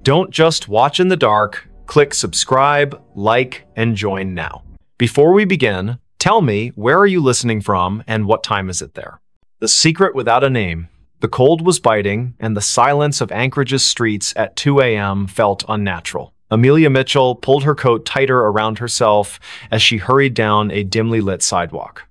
Don't just watch in the dark. Click subscribe, like, and join now. Before we begin, tell me, where are you listening from and what time is it there? The secret without a name. The cold was biting, and the silence of Anchorage's streets at 2 a.m. felt unnatural. Amelia Mitchell pulled her coat tighter around herself as she hurried down a dimly lit sidewalk.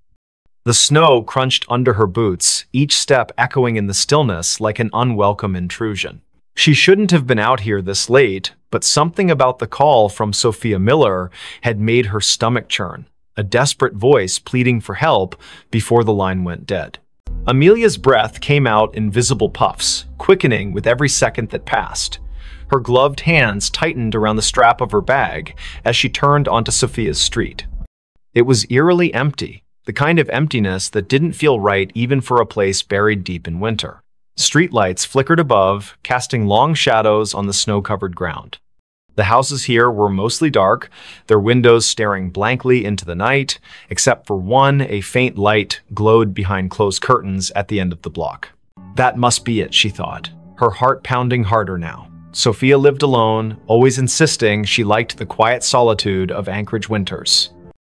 The snow crunched under her boots, each step echoing in the stillness like an unwelcome intrusion. She shouldn't have been out here this late, but something about the call from Sophia Miller had made her stomach churn, a desperate voice pleading for help before the line went dead. Amelia's breath came out in visible puffs, quickening with every second that passed. Her gloved hands tightened around the strap of her bag as she turned onto Sophia's street. It was eerily empty, the kind of emptiness that didn't feel right even for a place buried deep in winter. Streetlights flickered above, casting long shadows on the snow-covered ground. The houses here were mostly dark, their windows staring blankly into the night, except for one, a faint light glowed behind closed curtains at the end of the block. That must be it, she thought, her heart pounding harder now. Sophia lived alone, always insisting she liked the quiet solitude of Anchorage winters.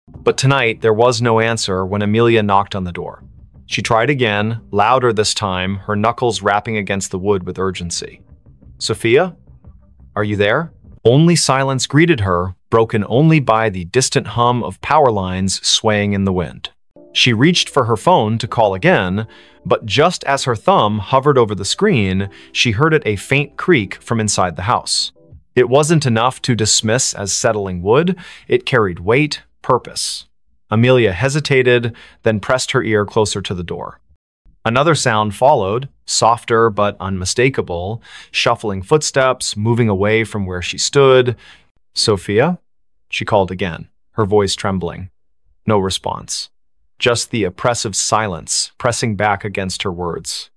But tonight, there was no answer when Amelia knocked on the door. She tried again, louder this time, her knuckles rapping against the wood with urgency. "Sophia? Are you there?" Only silence greeted her, broken only by the distant hum of power lines swaying in the wind. She reached for her phone to call again, but just as her thumb hovered over the screen, she heard it a faint creak from inside the house. It wasn't enough to dismiss as settling wood, it carried weight, purpose. Amelia hesitated, then pressed her ear closer to the door. Another sound followed, softer but unmistakable, shuffling footsteps, moving away from where she stood. "Sophia?" she called again, her voice trembling. No response. Just the oppressive silence pressing back against her words.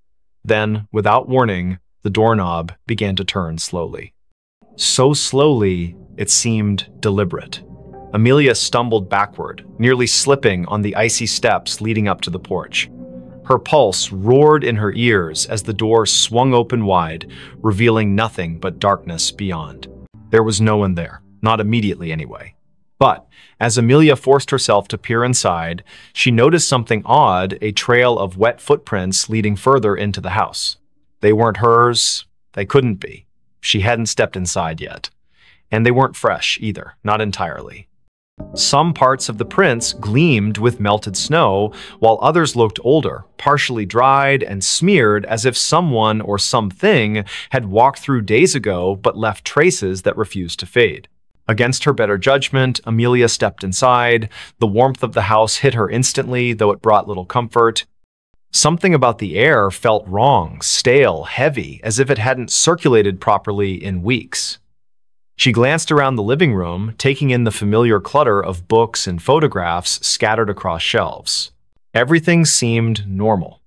Then, without warning, the doorknob began to turn slowly. So slowly, it seemed deliberate. Amelia stumbled backward, nearly slipping on the icy steps leading up to the porch. Her pulse roared in her ears as the door swung open wide, revealing nothing but darkness beyond. There was no one there, not immediately anyway. But as Amelia forced herself to peer inside, she noticed something odd, a trail of wet footprints leading further into the house. They weren't hers. They couldn't be. She hadn't stepped inside yet. And they weren't fresh either, not entirely. Some parts of the prints gleamed with melted snow, while others looked older, partially dried and smeared as if someone or something had walked through days ago but left traces that refused to fade. Against her better judgment, Amelia stepped inside. The warmth of the house hit her instantly, though it brought little comfort. Something about the air felt wrong, stale, heavy, as if it hadn't circulated properly in weeks. She glanced around the living room, taking in the familiar clutter of books and photographs scattered across shelves. Everything seemed normal,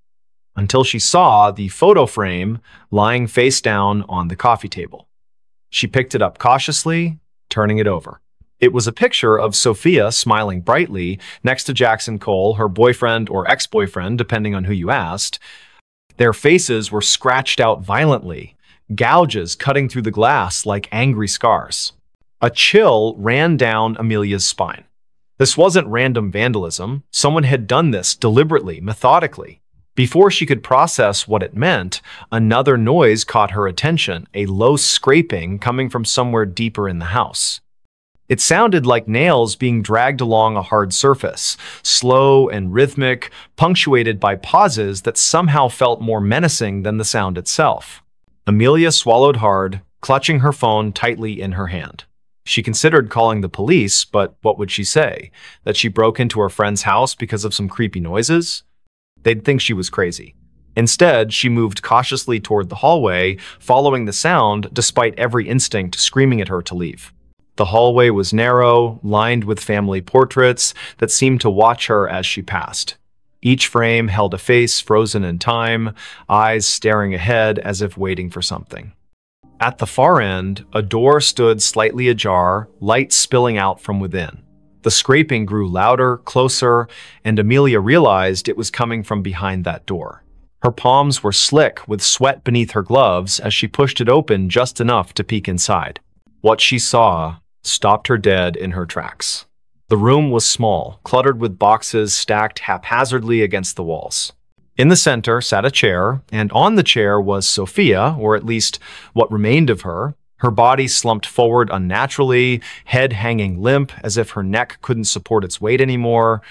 until she saw the photo frame lying face down on the coffee table. She picked it up cautiously, turning it over. It was a picture of Sophia smiling brightly next to Jackson Cole, her boyfriend or ex-boyfriend, depending on who you asked. Their faces were scratched out violently, gouges cutting through the glass like angry scars. A chill ran down Amelia's spine. This wasn't random vandalism. Someone had done this deliberately, methodically. Before she could process what it meant, another noise caught her attention, a low scraping coming from somewhere deeper in the house. It sounded like nails being dragged along a hard surface, slow and rhythmic, punctuated by pauses that somehow felt more menacing than the sound itself. Amelia swallowed hard, clutching her phone tightly in her hand. She considered calling the police, but what would she say? That she broke into her friend's house because of some creepy noises? They'd think she was crazy. Instead, she moved cautiously toward the hallway, following the sound despite every instinct screaming at her to leave. The hallway was narrow, lined with family portraits that seemed to watch her as she passed. Each frame held a face frozen in time, eyes staring ahead as if waiting for something. At the far end, a door stood slightly ajar, light spilling out from within. The scraping grew louder, closer, and Amelia realized it was coming from behind that door. Her palms were slick with sweat beneath her gloves as she pushed it open just enough to peek inside. What she saw stopped her dead in her tracks. The room was small, cluttered with boxes stacked haphazardly against the walls. In the center sat a chair, and on the chair was Sophia, or at least what remained of her. Her body slumped forward unnaturally, head hanging limp as if her neck couldn't support its weight anymore.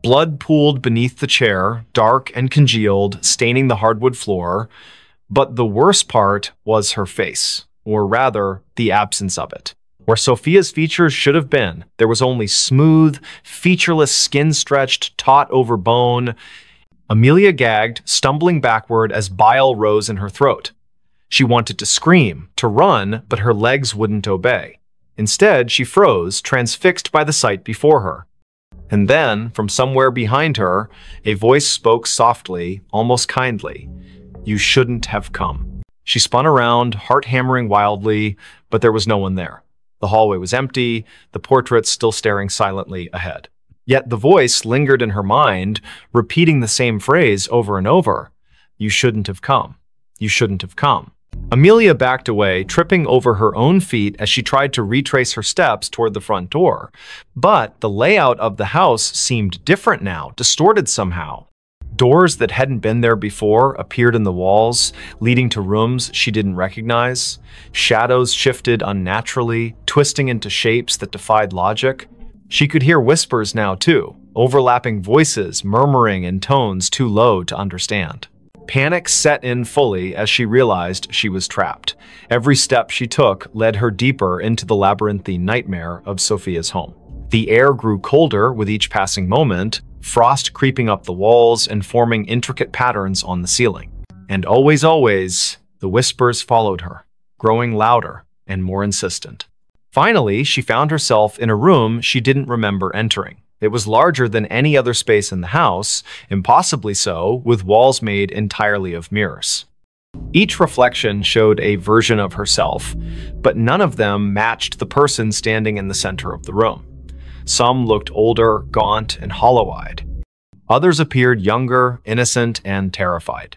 Blood pooled beneath the chair, dark and congealed, staining the hardwood floor. But the worst part was her face, or rather, the absence of it. Where Sophia's features should have been, there was only smooth, featureless skin stretched taut over bone. Amelia gagged, stumbling backward as bile rose in her throat. She wanted to scream, to run, but her legs wouldn't obey. Instead, she froze, transfixed by the sight before her. And then, from somewhere behind her, a voice spoke softly, almost kindly. "You shouldn't have come." She spun around, heart hammering wildly, but there was no one there. The hallway was empty, the portraits still staring silently ahead. Yet the voice lingered in her mind, repeating the same phrase over and over. "You shouldn't have come. You shouldn't have come." Amelia backed away, tripping over her own feet as she tried to retrace her steps toward the front door. But the layout of the house seemed different now, distorted somehow. Doors that hadn't been there before appeared in the walls, leading to rooms she didn't recognize. Shadows shifted unnaturally, twisting into shapes that defied logic. She could hear whispers now, too, overlapping voices murmuring in tones too low to understand. Panic set in fully as she realized she was trapped. Every step she took led her deeper into the labyrinthine nightmare of Sophia's home. The air grew colder with each passing moment, frost creeping up the walls and forming intricate patterns on the ceiling. And always, the whispers followed her, growing louder and more insistent. Finally, she found herself in a room she didn't remember entering. It was larger than any other space in the house, impossibly so, with walls made entirely of mirrors. Each reflection showed a version of herself, but none of them matched the person standing in the center of the room. Some looked older, gaunt, and hollow-eyed. Others appeared younger, innocent, and terrified.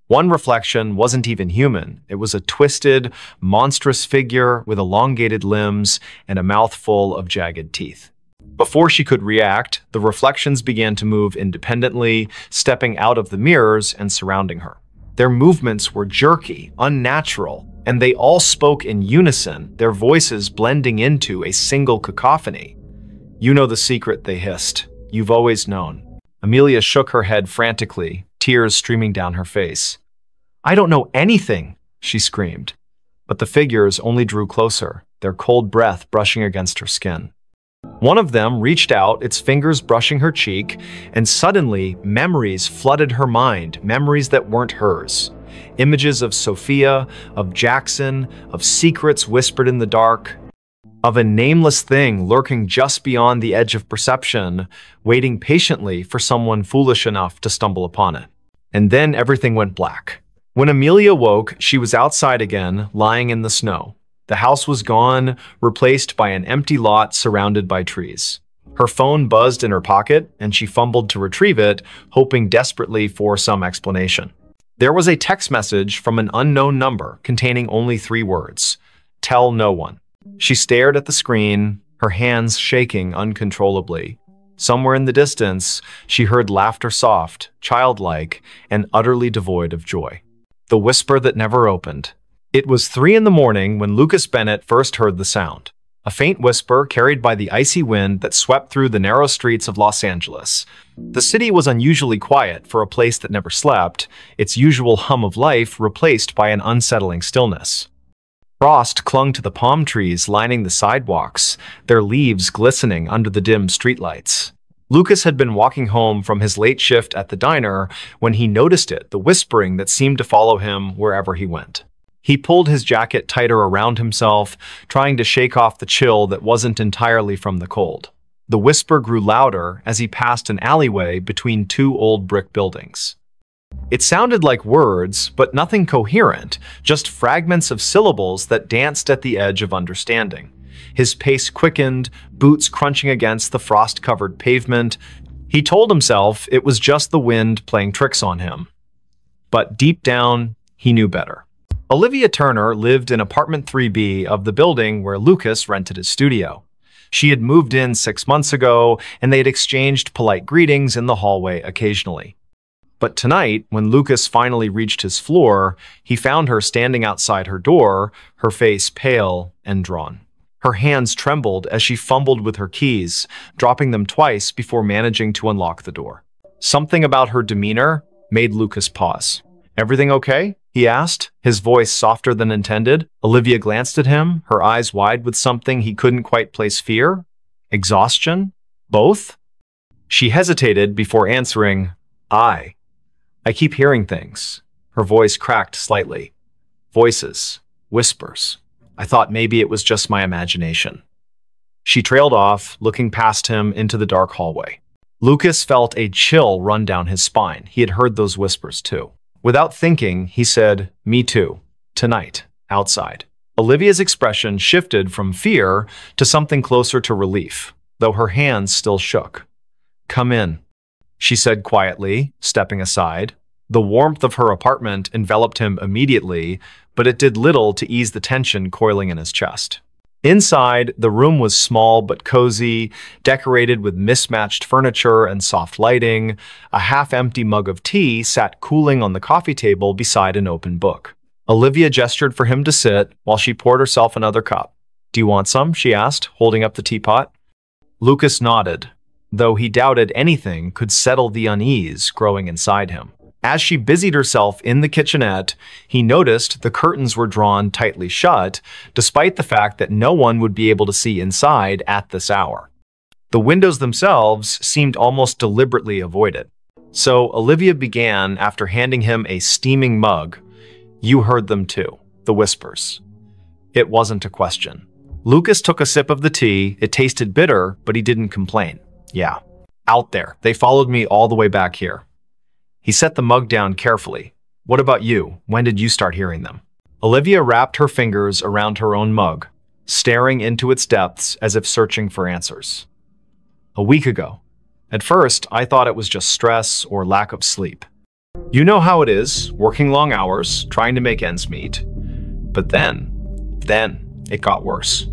One reflection wasn't even human. It was a twisted, monstrous figure with elongated limbs and a mouth full of jagged teeth. Before she could react, the reflections began to move independently, stepping out of the mirrors and surrounding her. Their movements were jerky, unnatural, and they all spoke in unison, their voices blending into a single cacophony. "You know the secret," they hissed. "You've always known." Amelia shook her head frantically, tears streaming down her face. "I don't know anything," she screamed. But the figures only drew closer, their cold breath brushing against her skin. One of them reached out, its fingers brushing her cheek, and suddenly memories flooded her mind, memories that weren't hers. Images of Sophia, of Jackson, of secrets whispered in the dark, of a nameless thing lurking just beyond the edge of perception, waiting patiently for someone foolish enough to stumble upon it. And then everything went black. When Amelia woke, she was outside again, lying in the snow. The house was gone, replaced by an empty lot surrounded by trees. Her phone buzzed in her pocket, and she fumbled to retrieve it, hoping desperately for some explanation. There was a text message from an unknown number containing only 3 words: "Tell no one." She stared at the screen, her hands shaking uncontrollably. Somewhere in the distance, she heard laughter, soft, childlike, and utterly devoid of joy. The whisper that never opened. It was 3 in the morning when Lucas Bennett first heard the sound. A faint whisper carried by the icy wind that swept through the narrow streets of Los Angeles. The city was unusually quiet for a place that never slept, its usual hum of life replaced by an unsettling stillness. Frost clung to the palm trees lining the sidewalks, their leaves glistening under the dim streetlights. Lucas had been walking home from his late shift at the diner when he noticed it, the whispering that seemed to follow him wherever he went. He pulled his jacket tighter around himself, trying to shake off the chill that wasn't entirely from the cold. The whisper grew louder as he passed an alleyway between 2 old brick buildings. It sounded like words, but nothing coherent, just fragments of syllables that danced at the edge of understanding. His pace quickened, boots crunching against the frost-covered pavement. He told himself it was just the wind playing tricks on him. But deep down, he knew better. Olivia Turner lived in apartment 3B of the building where Lucas rented his studio. She had moved in 6 months ago, and they had exchanged polite greetings in the hallway occasionally. But tonight, when Lucas finally reached his floor, he found her standing outside her door, her face pale and drawn. Her hands trembled as she fumbled with her keys, dropping them twice before managing to unlock the door. Something about her demeanor made Lucas pause. "Everything okay?" he asked, his voice softer than intended. Olivia glanced at him, her eyes wide with something he couldn't quite place. Fear? Exhaustion? Both? She hesitated before answering, I keep hearing things." Her voice cracked slightly. Voices. Whispers. I thought maybe it was just my imagination. She trailed off, looking past him into the dark hallway. Lucas felt a chill run down his spine. He had heard those whispers too. Without thinking, he said, "Me too. Tonight. Outside." Olivia's expression shifted from fear to something closer to relief, though her hands still shook. "Come in," she said quietly, stepping aside. The warmth of her apartment enveloped him immediately, but it did little to ease the tension coiling in his chest. Inside, the room was small but cozy, decorated with mismatched furniture and soft lighting. A half-empty mug of tea sat cooling on the coffee table beside an open book. Olivia gestured for him to sit while she poured herself another cup. "Do you want some?" she asked, holding up the teapot. Lucas nodded, though he doubted anything could settle the unease growing inside him. As she busied herself in the kitchenette, he noticed the curtains were drawn tightly shut, despite the fact that no one would be able to see inside at this hour. The windows themselves seemed almost deliberately avoided. So Olivia began after handing him a steaming mug. "You heard them too, the whispers." It wasn't a question. Lucas took a sip of the tea. It tasted bitter, but he didn't complain. "Yeah, out there. They followed me all the way back here." He set the mug down carefully. "What about you? When did you start hearing them?" Olivia wrapped her fingers around her own mug, staring into its depths as if searching for answers. "A week ago. At first, I thought it was just stress or lack of sleep. You know how it is, working long hours, trying to make ends meet. But then it got worse."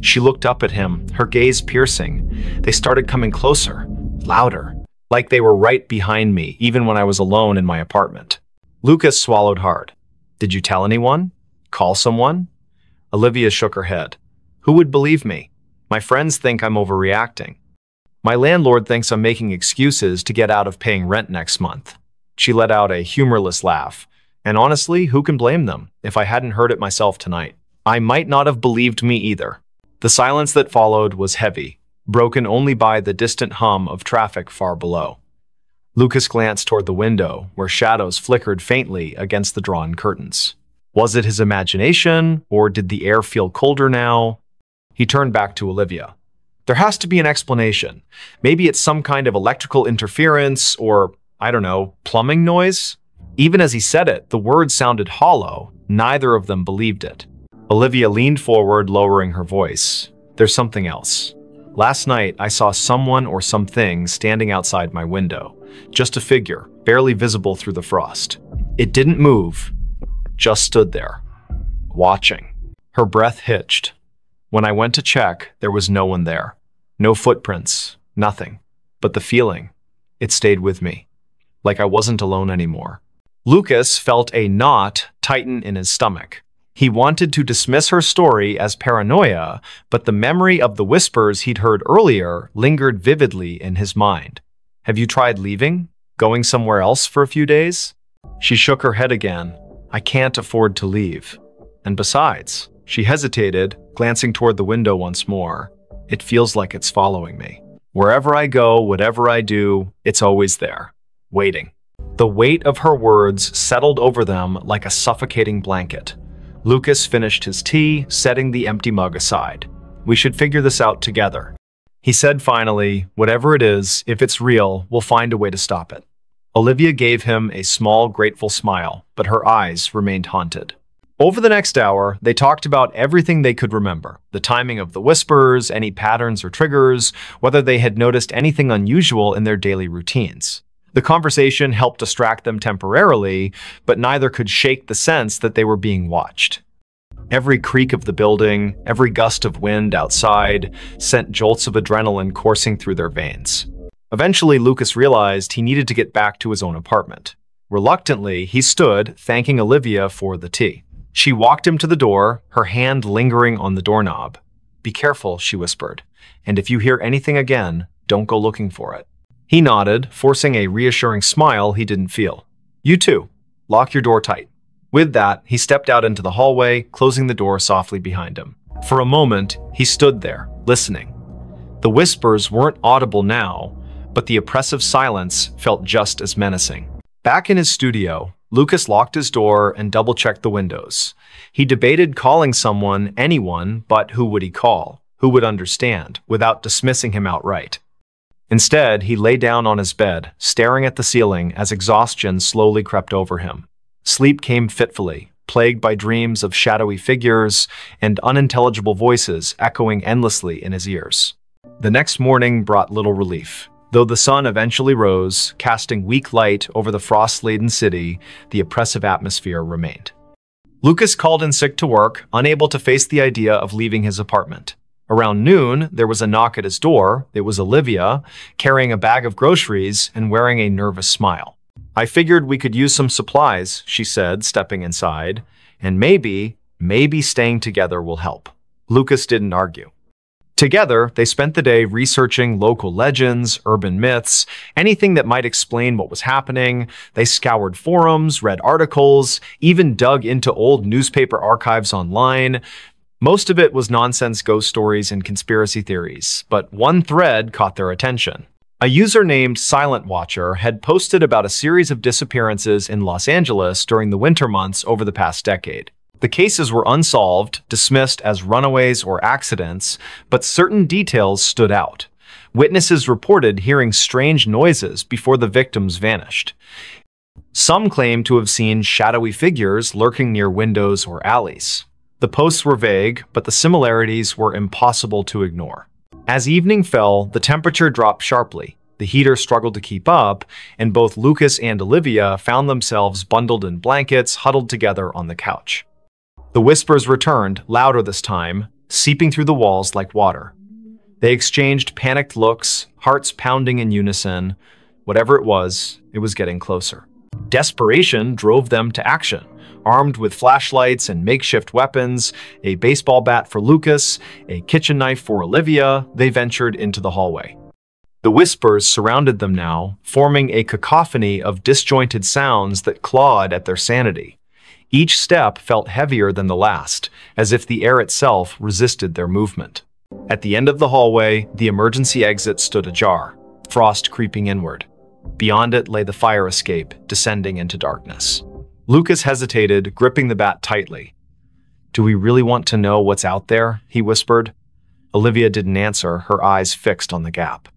She looked up at him, her gaze piercing. "They started coming closer, louder. Like they were right behind me, even when I was alone in my apartment." Lucas swallowed hard. "Did you tell anyone? Call someone?" Olivia shook her head. "Who would believe me? My friends think I'm overreacting. My landlord thinks I'm making excuses to get out of paying rent next month." She let out a humorless laugh. "And honestly, who can blame them? If I hadn't heard it myself tonight, I might not have believed me either." The silence that followed was heavy, broken only by the distant hum of traffic far below. Lucas glanced toward the window, where shadows flickered faintly against the drawn curtains. Was it his imagination, or did the air feel colder now? He turned back to Olivia. "There has to be an explanation. Maybe it's some kind of electrical interference, or, I don't know, plumbing noise?" Even as he said it, the words sounded hollow. Neither of them believed it. Olivia leaned forward, lowering her voice. "There's something else. Last night, I saw someone or something standing outside my window. Just a figure, barely visible through the frost. It didn't move, just stood there, watching." Her breath hitched. "When I went to check, there was no one there. No footprints, nothing. But the feeling, it stayed with me. Like I wasn't alone anymore." Lucas felt a knot tighten in his stomach. He wanted to dismiss her story as paranoia, but the memory of the whispers he'd heard earlier lingered vividly in his mind. "Have you tried leaving? Going somewhere else for a few days?" She shook her head again. "I can't afford to leave. And besides," she hesitated, glancing toward the window once more, "it feels like it's following me. Wherever I go, whatever I do, it's always there, waiting." The weight of her words settled over them like a suffocating blanket. Lucas finished his tea, setting the empty mug aside. "We should figure this out together," he said finally. "Whatever it is, if it's real, we'll find a way to stop it." Olivia gave him a small, grateful smile, but her eyes remained haunted. Over the next hour, they talked about everything they could remember. The timing of the whispers, any patterns or triggers, whether they had noticed anything unusual in their daily routines. The conversation helped distract them temporarily, but neither could shake the sense that they were being watched. Every creak of the building, every gust of wind outside, sent jolts of adrenaline coursing through their veins. Eventually, Lucas realized he needed to get back to his own apartment. Reluctantly, he stood, thanking Olivia for the tea. She walked him to the door, her hand lingering on the doorknob. "Be careful," she whispered, "and if you hear anything again, don't go looking for it." He nodded, forcing a reassuring smile he didn't feel. "You too. Lock your door tight." With that, he stepped out into the hallway, closing the door softly behind him. For a moment, he stood there, listening. The whispers weren't audible now, but the oppressive silence felt just as menacing. Back in his studio, Lucas locked his door and double-checked the windows. He debated calling someone, anyone, but who would he call? Who would understand, without dismissing him outright? Instead, he lay down on his bed, staring at the ceiling as exhaustion slowly crept over him. Sleep came fitfully, plagued by dreams of shadowy figures and unintelligible voices echoing endlessly in his ears. The next morning brought little relief. Though the sun eventually rose, casting weak light over the frost-laden city, the oppressive atmosphere remained. Lucas called in sick to work, unable to face the idea of leaving his apartment. Around noon, there was a knock at his door. It was Olivia, carrying a bag of groceries and wearing a nervous smile. "I figured we could use some supplies," she said, stepping inside, "and maybe staying together will help." Lucas didn't argue. Together, they spent the day researching local legends, urban myths, anything that might explain what was happening. They scoured forums, read articles, even dug into old newspaper archives online. Most of it was nonsense ghost stories and conspiracy theories, but one thread caught their attention. A user named Silent Watcher had posted about a series of disappearances in Los Angeles during the winter months over the past decade. The cases were unsolved, dismissed as runaways or accidents, but certain details stood out. Witnesses reported hearing strange noises before the victims vanished. Some claimed to have seen shadowy figures lurking near windows or alleys. The posts were vague, but the similarities were impossible to ignore. As evening fell, the temperature dropped sharply. The heater struggled to keep up, and both Lucas and Olivia found themselves bundled in blankets, huddled together on the couch. The whispers returned, louder this time, seeping through the walls like water. They exchanged panicked looks, hearts pounding in unison. Whatever it was getting closer. Desperation drove them to action. Armed with flashlights and makeshift weapons, a baseball bat for Lucas, a kitchen knife for Olivia, they ventured into the hallway. The whispers surrounded them now, forming a cacophony of disjointed sounds that clawed at their sanity. Each step felt heavier than the last, as if the air itself resisted their movement. At the end of the hallway, the emergency exit stood ajar, frost creeping inward. Beyond it lay the fire escape, descending into darkness. Lucas hesitated, gripping the bat tightly. "Do we really want to know what's out there?" he whispered. Olivia didn't answer, her eyes fixed on the gap.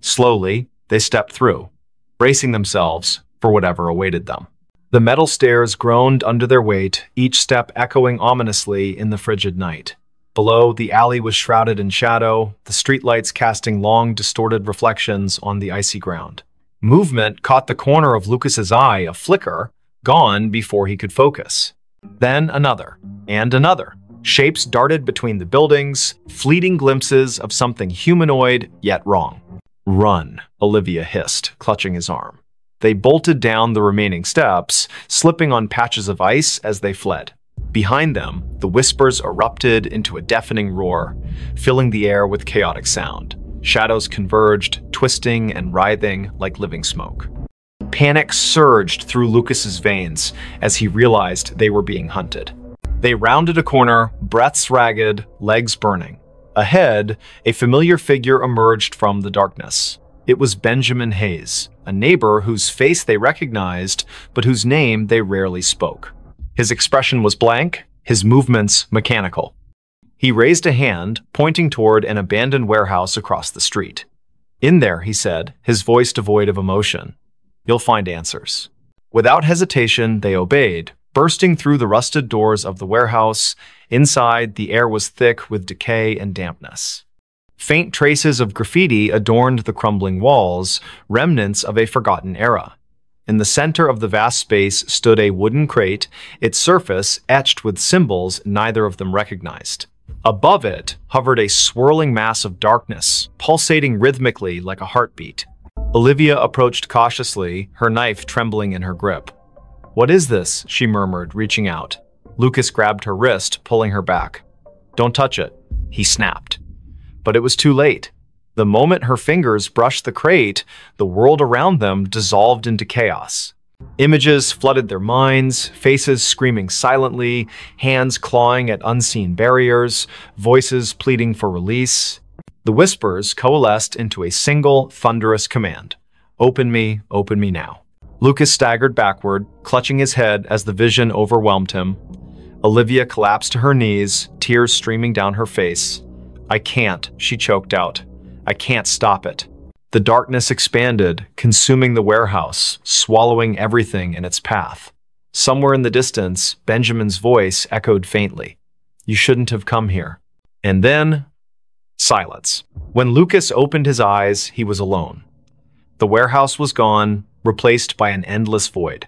Slowly, they stepped through, bracing themselves for whatever awaited them. The metal stairs groaned under their weight, each step echoing ominously in the frigid night. Below, the alley was shrouded in shadow, the streetlights casting long, distorted reflections on the icy ground. Movement caught the corner of Lucas's eye, a flicker, gone before he could focus. Then another, and another. Shapes darted between the buildings, fleeting glimpses of something humanoid, yet wrong. "Run," Olivia hissed, clutching his arm. They bolted down the remaining steps, slipping on patches of ice as they fled. Behind them, the whispers erupted into a deafening roar, filling the air with chaotic sound. Shadows converged, twisting and writhing like living smoke. Panic surged through Lucas's veins as he realized they were being hunted. They rounded a corner, breaths ragged, legs burning. Ahead, a familiar figure emerged from the darkness. It was Benjamin Hayes, a neighbor whose face they recognized, but whose name they rarely spoke. His expression was blank, his movements mechanical. He raised a hand, pointing toward an abandoned warehouse across the street. "In there," he said, his voice devoid of emotion. "You'll find answers." Without hesitation, they obeyed, bursting through the rusted doors of the warehouse. Inside, the air was thick with decay and dampness. Faint traces of graffiti adorned the crumbling walls, remnants of a forgotten era. In the center of the vast space stood a wooden crate, its surface etched with symbols neither of them recognized. Above it hovered a swirling mass of darkness, pulsating rhythmically like a heartbeat. Olivia approached cautiously, her knife trembling in her grip. "What is this?" she murmured, reaching out. Lucas grabbed her wrist, pulling her back. "Don't touch it," he snapped. But it was too late. The moment her fingers brushed the crate, the world around them dissolved into chaos. Images flooded their minds, faces screaming silently, hands clawing at unseen barriers, voices pleading for release. The whispers coalesced into a single, thunderous command. Open me now." Lucas staggered backward, clutching his head as the vision overwhelmed him. Olivia collapsed to her knees, tears streaming down her face. "I can't," she choked out. "I can't stop it." The darkness expanded, consuming the warehouse, swallowing everything in its path. Somewhere in the distance, Benjamin's voice echoed faintly. "You shouldn't have come here." And then, silence. When Lucas opened his eyes, he was alone. The warehouse was gone, replaced by an endless void.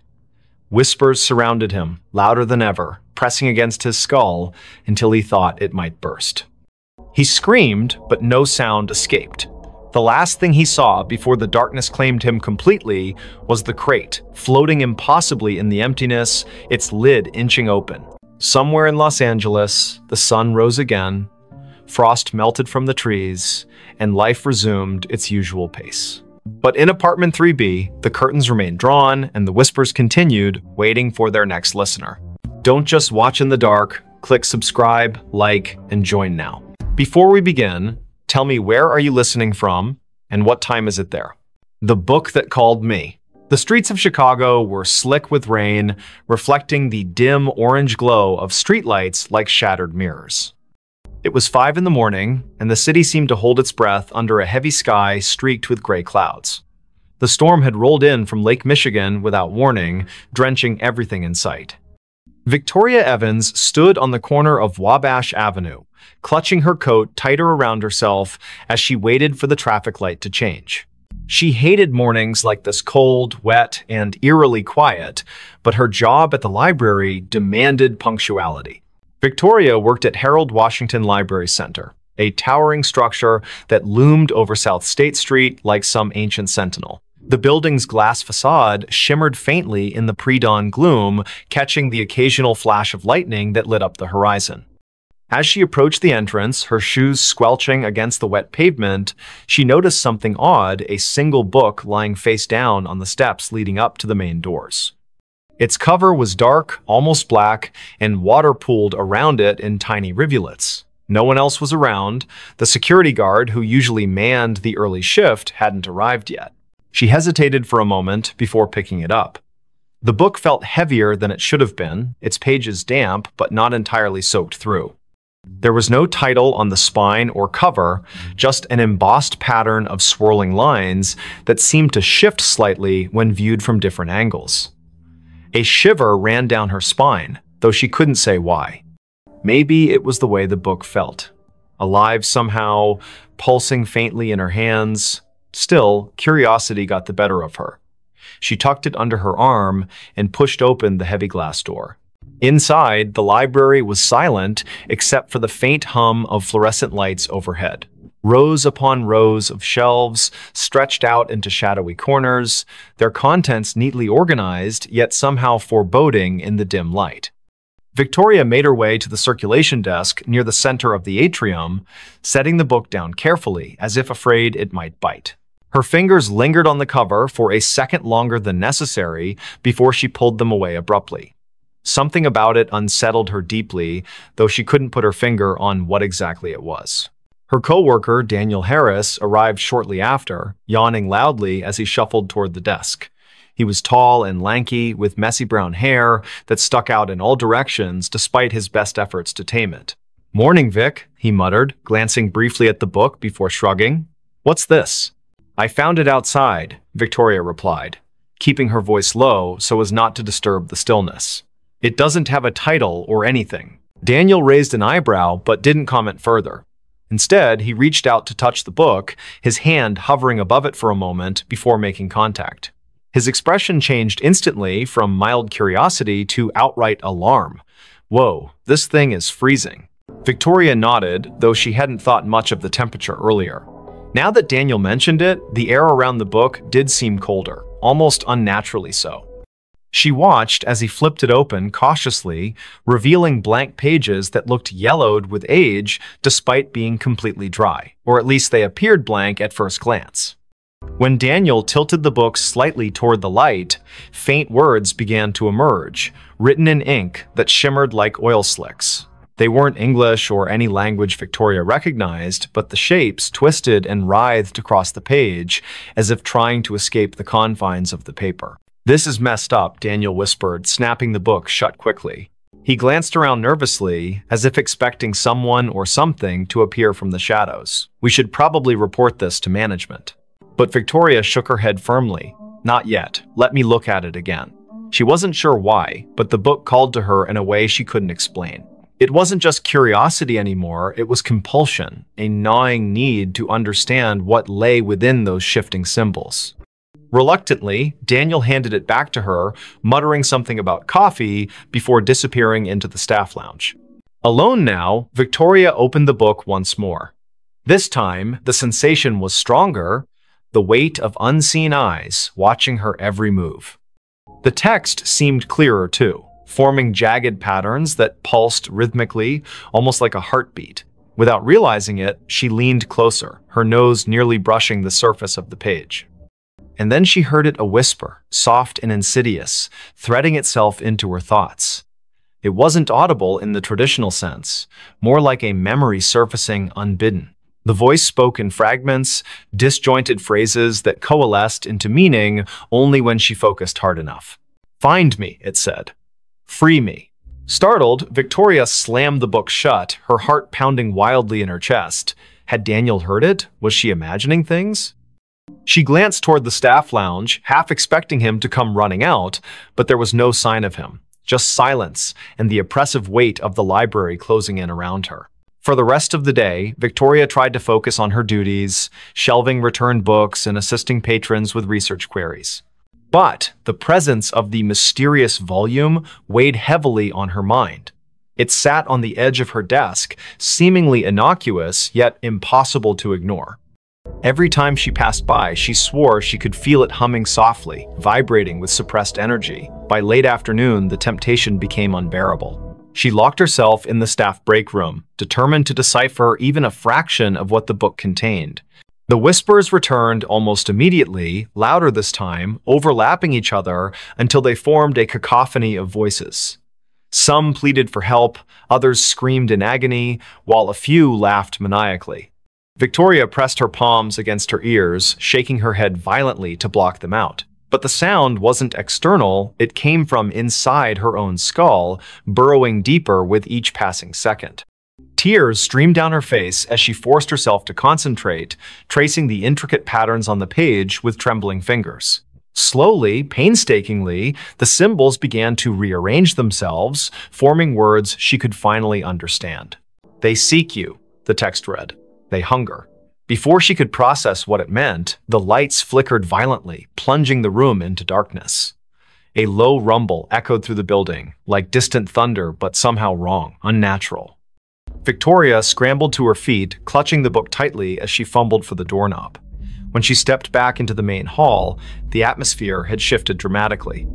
Whispers surrounded him, louder than ever, pressing against his skull until he thought it might burst. He screamed, but no sound escaped. The last thing he saw before the darkness claimed him completely was the crate, floating impossibly in the emptiness, its lid inching open. Somewhere in Los Angeles, the sun rose again, frost melted from the trees, and life resumed its usual pace. But in apartment 3B, the curtains remained drawn and the whispers continued, waiting for their next listener. Don't just watch in the dark, click subscribe, like, and join now. Before we begin, tell me, where are you listening from and what time is it there? The Book That Called Me. The streets of Chicago were slick with rain, reflecting the dim orange glow of streetlights like shattered mirrors. It was 5 in the morning, and the city seemed to hold its breath under a heavy sky streaked with gray clouds. The storm had rolled in from Lake Michigan without warning, drenching everything in sight. Victoria Evans stood on the corner of Wabash Avenue, clutching her coat tighter around herself as she waited for the traffic light to change. She hated mornings like this, cold, wet, and eerily quiet, but her job at the library demanded punctuality. Victoria worked at Harold Washington Library Center, a towering structure that loomed over South State Street like some ancient sentinel. The building's glass facade shimmered faintly in the pre-dawn gloom, catching the occasional flash of lightning that lit up the horizon. As she approached the entrance, her shoes squelching against the wet pavement, she noticed something odd, a single book lying face down on the steps leading up to the main doors. Its cover was dark, almost black, and water pooled around it in tiny rivulets. No one else was around. The security guard, who usually manned the early shift, hadn't arrived yet. She hesitated for a moment before picking it up. The book felt heavier than it should have been, its pages damp but not entirely soaked through. There was no title on the spine or cover, just an embossed pattern of swirling lines that seemed to shift slightly when viewed from different angles. A shiver ran down her spine, though she couldn't say why. Maybe it was the way the book felt. Alive somehow, pulsing faintly in her hands. Still, curiosity got the better of her. She tucked it under her arm and pushed open the heavy glass door. Inside, the library was silent except for the faint hum of fluorescent lights overhead. Rows upon rows of shelves stretched out into shadowy corners, their contents neatly organized, yet somehow foreboding in the dim light. Victoria made her way to the circulation desk near the center of the atrium, setting the book down carefully, as if afraid it might bite. Her fingers lingered on the cover for a second longer than necessary before she pulled them away abruptly. Something about it unsettled her deeply, though she couldn't put her finger on what exactly it was. Her coworker, Daniel Harris, arrived shortly after, yawning loudly as he shuffled toward the desk. He was tall and lanky, with messy brown hair that stuck out in all directions despite his best efforts to tame it. "Morning, Vic," he muttered, glancing briefly at the book before shrugging. "What's this?" "I found it outside," Victoria replied, keeping her voice low so as not to disturb the stillness. "It doesn't have a title or anything." Daniel raised an eyebrow but didn't comment further. Instead, he reached out to touch the book, his hand hovering above it for a moment before making contact. His expression changed instantly from mild curiosity to outright alarm. "Whoa, this thing is freezing." Victoria nodded, though she hadn't thought much of the temperature earlier. Now that Daniel mentioned it, the air around the book did seem colder, almost unnaturally so. She watched as he flipped it open cautiously, revealing blank pages that looked yellowed with age despite being completely dry, or at least they appeared blank at first glance. When Daniel tilted the book slightly toward the light, faint words began to emerge, written in ink that shimmered like oil slicks. They weren't English or any language Victoria recognized, but the shapes twisted and writhed across the page as if trying to escape the confines of the paper. "This is messed up," Daniel whispered, snapping the book shut quickly. He glanced around nervously, as if expecting someone or something to appear from the shadows. "We should probably report this to management." But Victoria shook her head firmly. "Not yet. Let me look at it again." She wasn't sure why, but the book called to her in a way she couldn't explain. It wasn't just curiosity anymore, it was compulsion, a gnawing need to understand what lay within those shifting symbols. Reluctantly, Daniel handed it back to her, muttering something about coffee before disappearing into the staff lounge. Alone now, Victoria opened the book once more. This time, the sensation was stronger, the weight of unseen eyes watching her every move. The text seemed clearer too, forming jagged patterns that pulsed rhythmically, almost like a heartbeat. Without realizing it, she leaned closer, her nose nearly brushing the surface of the page. And then she heard it a whisper, soft and insidious, threading itself into her thoughts. It wasn't audible in the traditional sense, more like a memory surfacing unbidden. The voice spoke in fragments, disjointed phrases that coalesced into meaning only when she focused hard enough. "Find me," it said. "Free me." Startled, Victoria slammed the book shut, her heart pounding wildly in her chest. Had Daniel heard it? Was she imagining things? She glanced toward the staff lounge, half expecting him to come running out, but there was no sign of him, just silence and the oppressive weight of the library closing in around her. For the rest of the day, Victoria tried to focus on her duties, shelving returned books and assisting patrons with research queries. But the presence of the mysterious volume weighed heavily on her mind. It sat on the edge of her desk, seemingly innocuous, yet impossible to ignore. Every time she passed by, she swore she could feel it humming softly, vibrating with suppressed energy. By late afternoon, the temptation became unbearable. She locked herself in the staff break room, determined to decipher even a fraction of what the book contained. The whispers returned almost immediately, louder this time, overlapping each other until they formed a cacophony of voices. Some pleaded for help, others screamed in agony, while a few laughed maniacally. Victoria pressed her palms against her ears, shaking her head violently to block them out. But the sound wasn't external, it came from inside her own skull, burrowing deeper with each passing second. Tears streamed down her face as she forced herself to concentrate, tracing the intricate patterns on the page with trembling fingers. Slowly, painstakingly, the symbols began to rearrange themselves, forming words she could finally understand. "They seek you," the text read. "They hunger." Before she could process what it meant, the lights flickered violently, plunging the room into darkness. A low rumble echoed through the building, like distant thunder, but somehow wrong, unnatural. Victoria scrambled to her feet, clutching the book tightly as she fumbled for the doorknob. When she stepped back into the main hall, the atmosphere had shifted dramatically.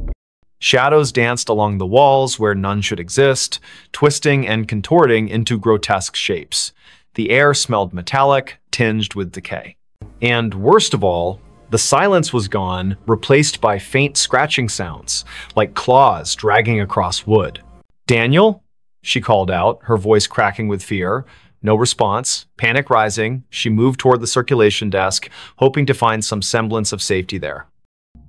Shadows danced along the walls where none should exist, twisting and contorting into grotesque shapes. The air smelled metallic, tinged with decay. And worst of all, the silence was gone, replaced by faint scratching sounds, like claws dragging across wood. "Daniel?" she called out, her voice cracking with fear. No response. Panic rising, she moved toward the circulation desk, hoping to find some semblance of safety there.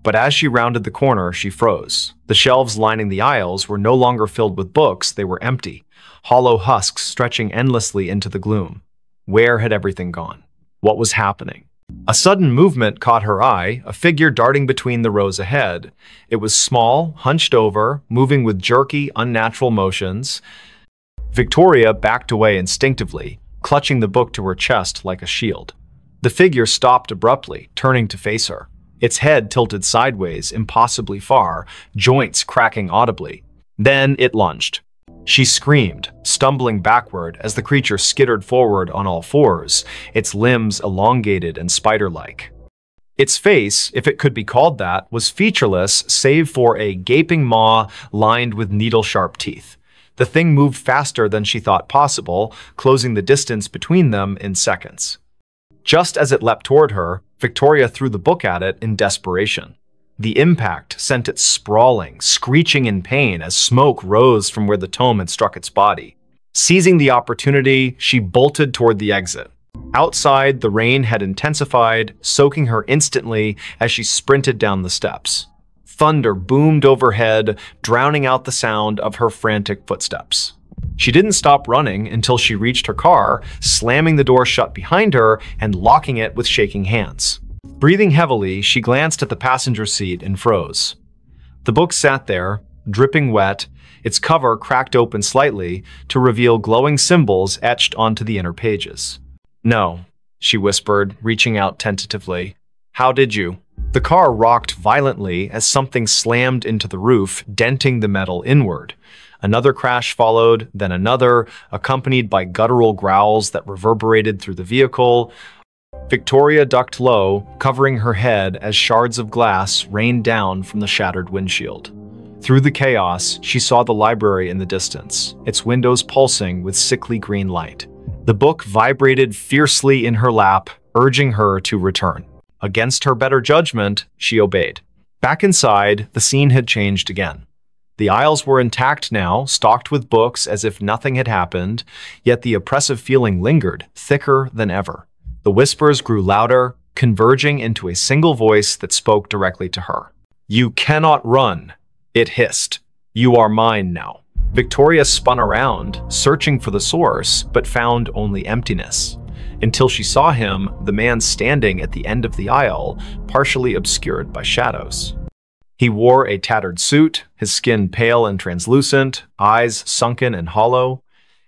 But as she rounded the corner, she froze. The shelves lining the aisles were no longer filled with books, they were empty, hollow husks stretching endlessly into the gloom. Where had everything gone? What was happening? A sudden movement caught her eye, a figure darting between the rows ahead. It was small, hunched over, moving with jerky, unnatural motions. Victoria backed away instinctively, clutching the book to her chest like a shield. The figure stopped abruptly, turning to face her. Its head tilted sideways, impossibly far, joints cracking audibly. Then it lunged. She screamed, stumbling backward as the creature skittered forward on all fours, its limbs elongated and spider-like. Its face, if it could be called that, was featureless save for a gaping maw lined with needle-sharp teeth. The thing moved faster than she thought possible, closing the distance between them in seconds. Just as it leapt toward her, Victoria threw the book at it in desperation. The impact sent it sprawling, screeching in pain as smoke rose from where the tome had struck its body. Seizing the opportunity, she bolted toward the exit. Outside, the rain had intensified, soaking her instantly as she sprinted down the steps. Thunder boomed overhead, drowning out the sound of her frantic footsteps. She didn't stop running until she reached her car, slamming the door shut behind her and locking it with shaking hands. Breathing heavily, she glanced at the passenger seat and froze. The book sat there, dripping wet, its cover cracked open slightly to reveal glowing symbols etched onto the inner pages. "No," she whispered, reaching out tentatively. "How did you?" The car rocked violently as something slammed into the roof, denting the metal inward. Another crash followed, then another, accompanied by guttural growls that reverberated through the vehicle. Victoria ducked low, covering her head as shards of glass rained down from the shattered windshield. Through the chaos, she saw the library in the distance, its windows pulsing with sickly green light. The book vibrated fiercely in her lap, urging her to return. Against her better judgment, she obeyed. Back inside, the scene had changed again. The aisles were intact now, stocked with books as if nothing had happened, yet the oppressive feeling lingered, thicker than ever. The whispers grew louder, converging into a single voice that spoke directly to her. "You cannot run," it hissed. "You are mine now." Victoria spun around, searching for the source, but found only emptiness. Until she saw him, the man standing at the end of the aisle, partially obscured by shadows. He wore a tattered suit, his skin pale and translucent, eyes sunken and hollow.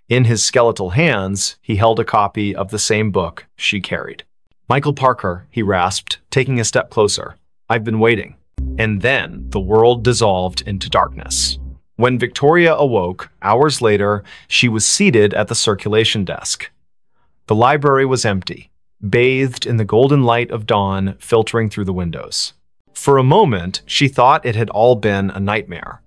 In his skeletal hands, he held a copy of the same book she carried. "Michael Parker," he rasped, taking a step closer. "I've been waiting." And then the world dissolved into darkness. When Victoria awoke, hours later, she was seated at the circulation desk. The library was empty, bathed in the golden light of dawn filtering through the windows. For a moment, she thought it had all been a nightmare.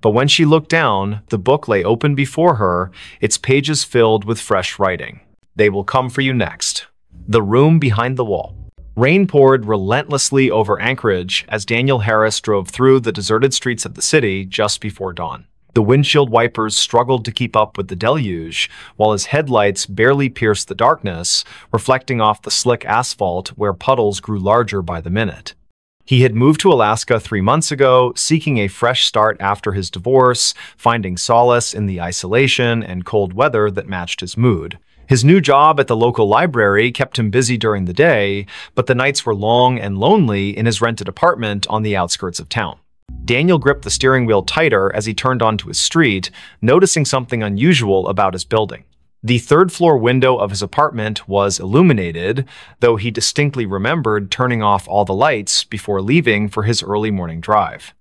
But when she looked down, the book lay open before her, its pages filled with fresh writing. "They will come for you next." The room behind the wall. Rain poured relentlessly over Anchorage as Daniel Harris drove through the deserted streets of the city just before dawn. The windshield wipers struggled to keep up with the deluge, while his headlights barely pierced the darkness, reflecting off the slick asphalt where puddles grew larger by the minute. He had moved to Alaska 3 months ago, seeking a fresh start after his divorce, finding solace in the isolation and cold weather that matched his mood. His new job at the local library kept him busy during the day, but the nights were long and lonely in his rented apartment on the outskirts of town. Daniel gripped the steering wheel tighter as he turned onto his street, noticing something unusual about his building. The third-floor window of his apartment was illuminated, though he distinctly remembered turning off all the lights before leaving for his early morning drive.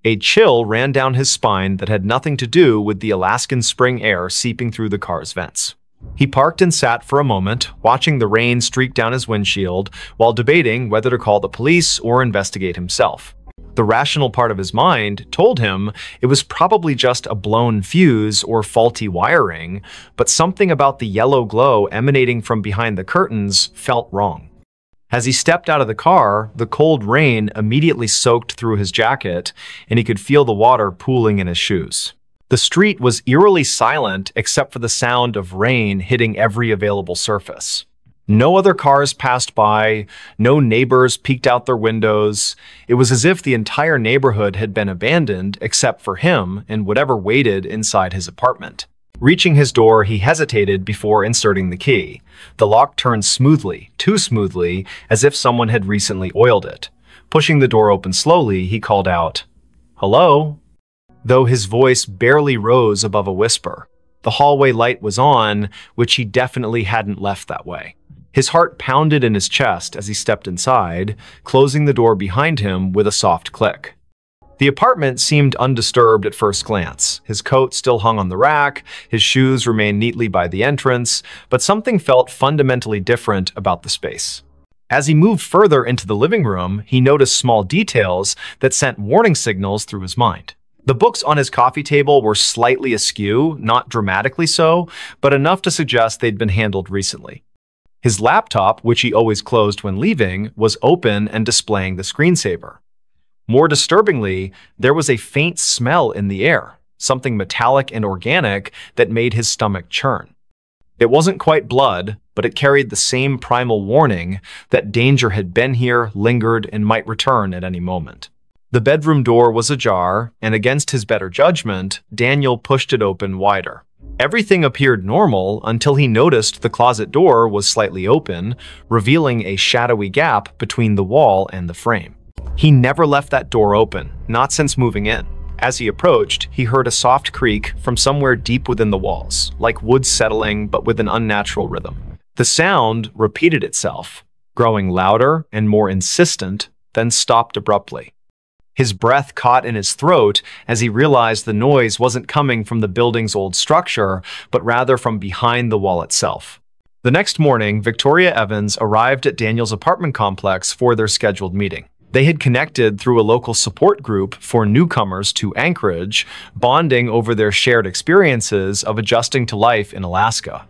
A chill ran down his spine that had nothing to do with the Alaskan spring air seeping through the car's vents. He parked and sat for a moment, watching the rain streak down his windshield while debating whether to call the police or investigate himself. The rational part of his mind told him it was probably just a blown fuse or faulty wiring, but something about the yellow glow emanating from behind the curtains felt wrong. As he stepped out of the car, the cold rain immediately soaked through his jacket, and he could feel the water pooling in his shoes. The street was eerily silent except for the sound of rain hitting every available surface. No other cars passed by, no neighbors peeked out their windows. It was as if the entire neighborhood had been abandoned except for him and whatever waited inside his apartment. Reaching his door, he hesitated before inserting the key. The lock turned smoothly, too smoothly, as if someone had recently oiled it. Pushing the door open slowly, he called out, "Hello?" though his voice barely rose above a whisper. The hallway light was on, which he definitely hadn't left that way. His heart pounded in his chest as he stepped inside, closing the door behind him with a soft click. The apartment seemed undisturbed at first glance. His coat still hung on the rack, his shoes remained neatly by the entrance, but something felt fundamentally different about the space. As he moved further into the living room, he noticed small details that sent warning signals through his mind. The books on his coffee table were slightly askew, not dramatically so, but enough to suggest they'd been handled recently. His laptop, which he always closed when leaving, was open and displaying the screensaver. More disturbingly, there was a faint smell in the air, something metallic and organic that made his stomach churn. It wasn't quite blood, but it carried the same primal warning that danger had been here, lingered, and might return at any moment. The bedroom door was ajar, and against his better judgment, Daniel pushed it open wider. Everything appeared normal until he noticed the closet door was slightly open, revealing a shadowy gap between the wall and the frame. He never left that door open, not since moving in. As he approached, he heard a soft creak from somewhere deep within the walls, like wood settling but with an unnatural rhythm. The sound repeated itself, growing louder and more insistent, then stopped abruptly. His breath caught in his throat as he realized the noise wasn't coming from the building's old structure, but rather from behind the wall itself. The next morning, Victoria Evans arrived at Daniel's apartment complex for their scheduled meeting. They had connected through a local support group for newcomers to Anchorage, bonding over their shared experiences of adjusting to life in Alaska.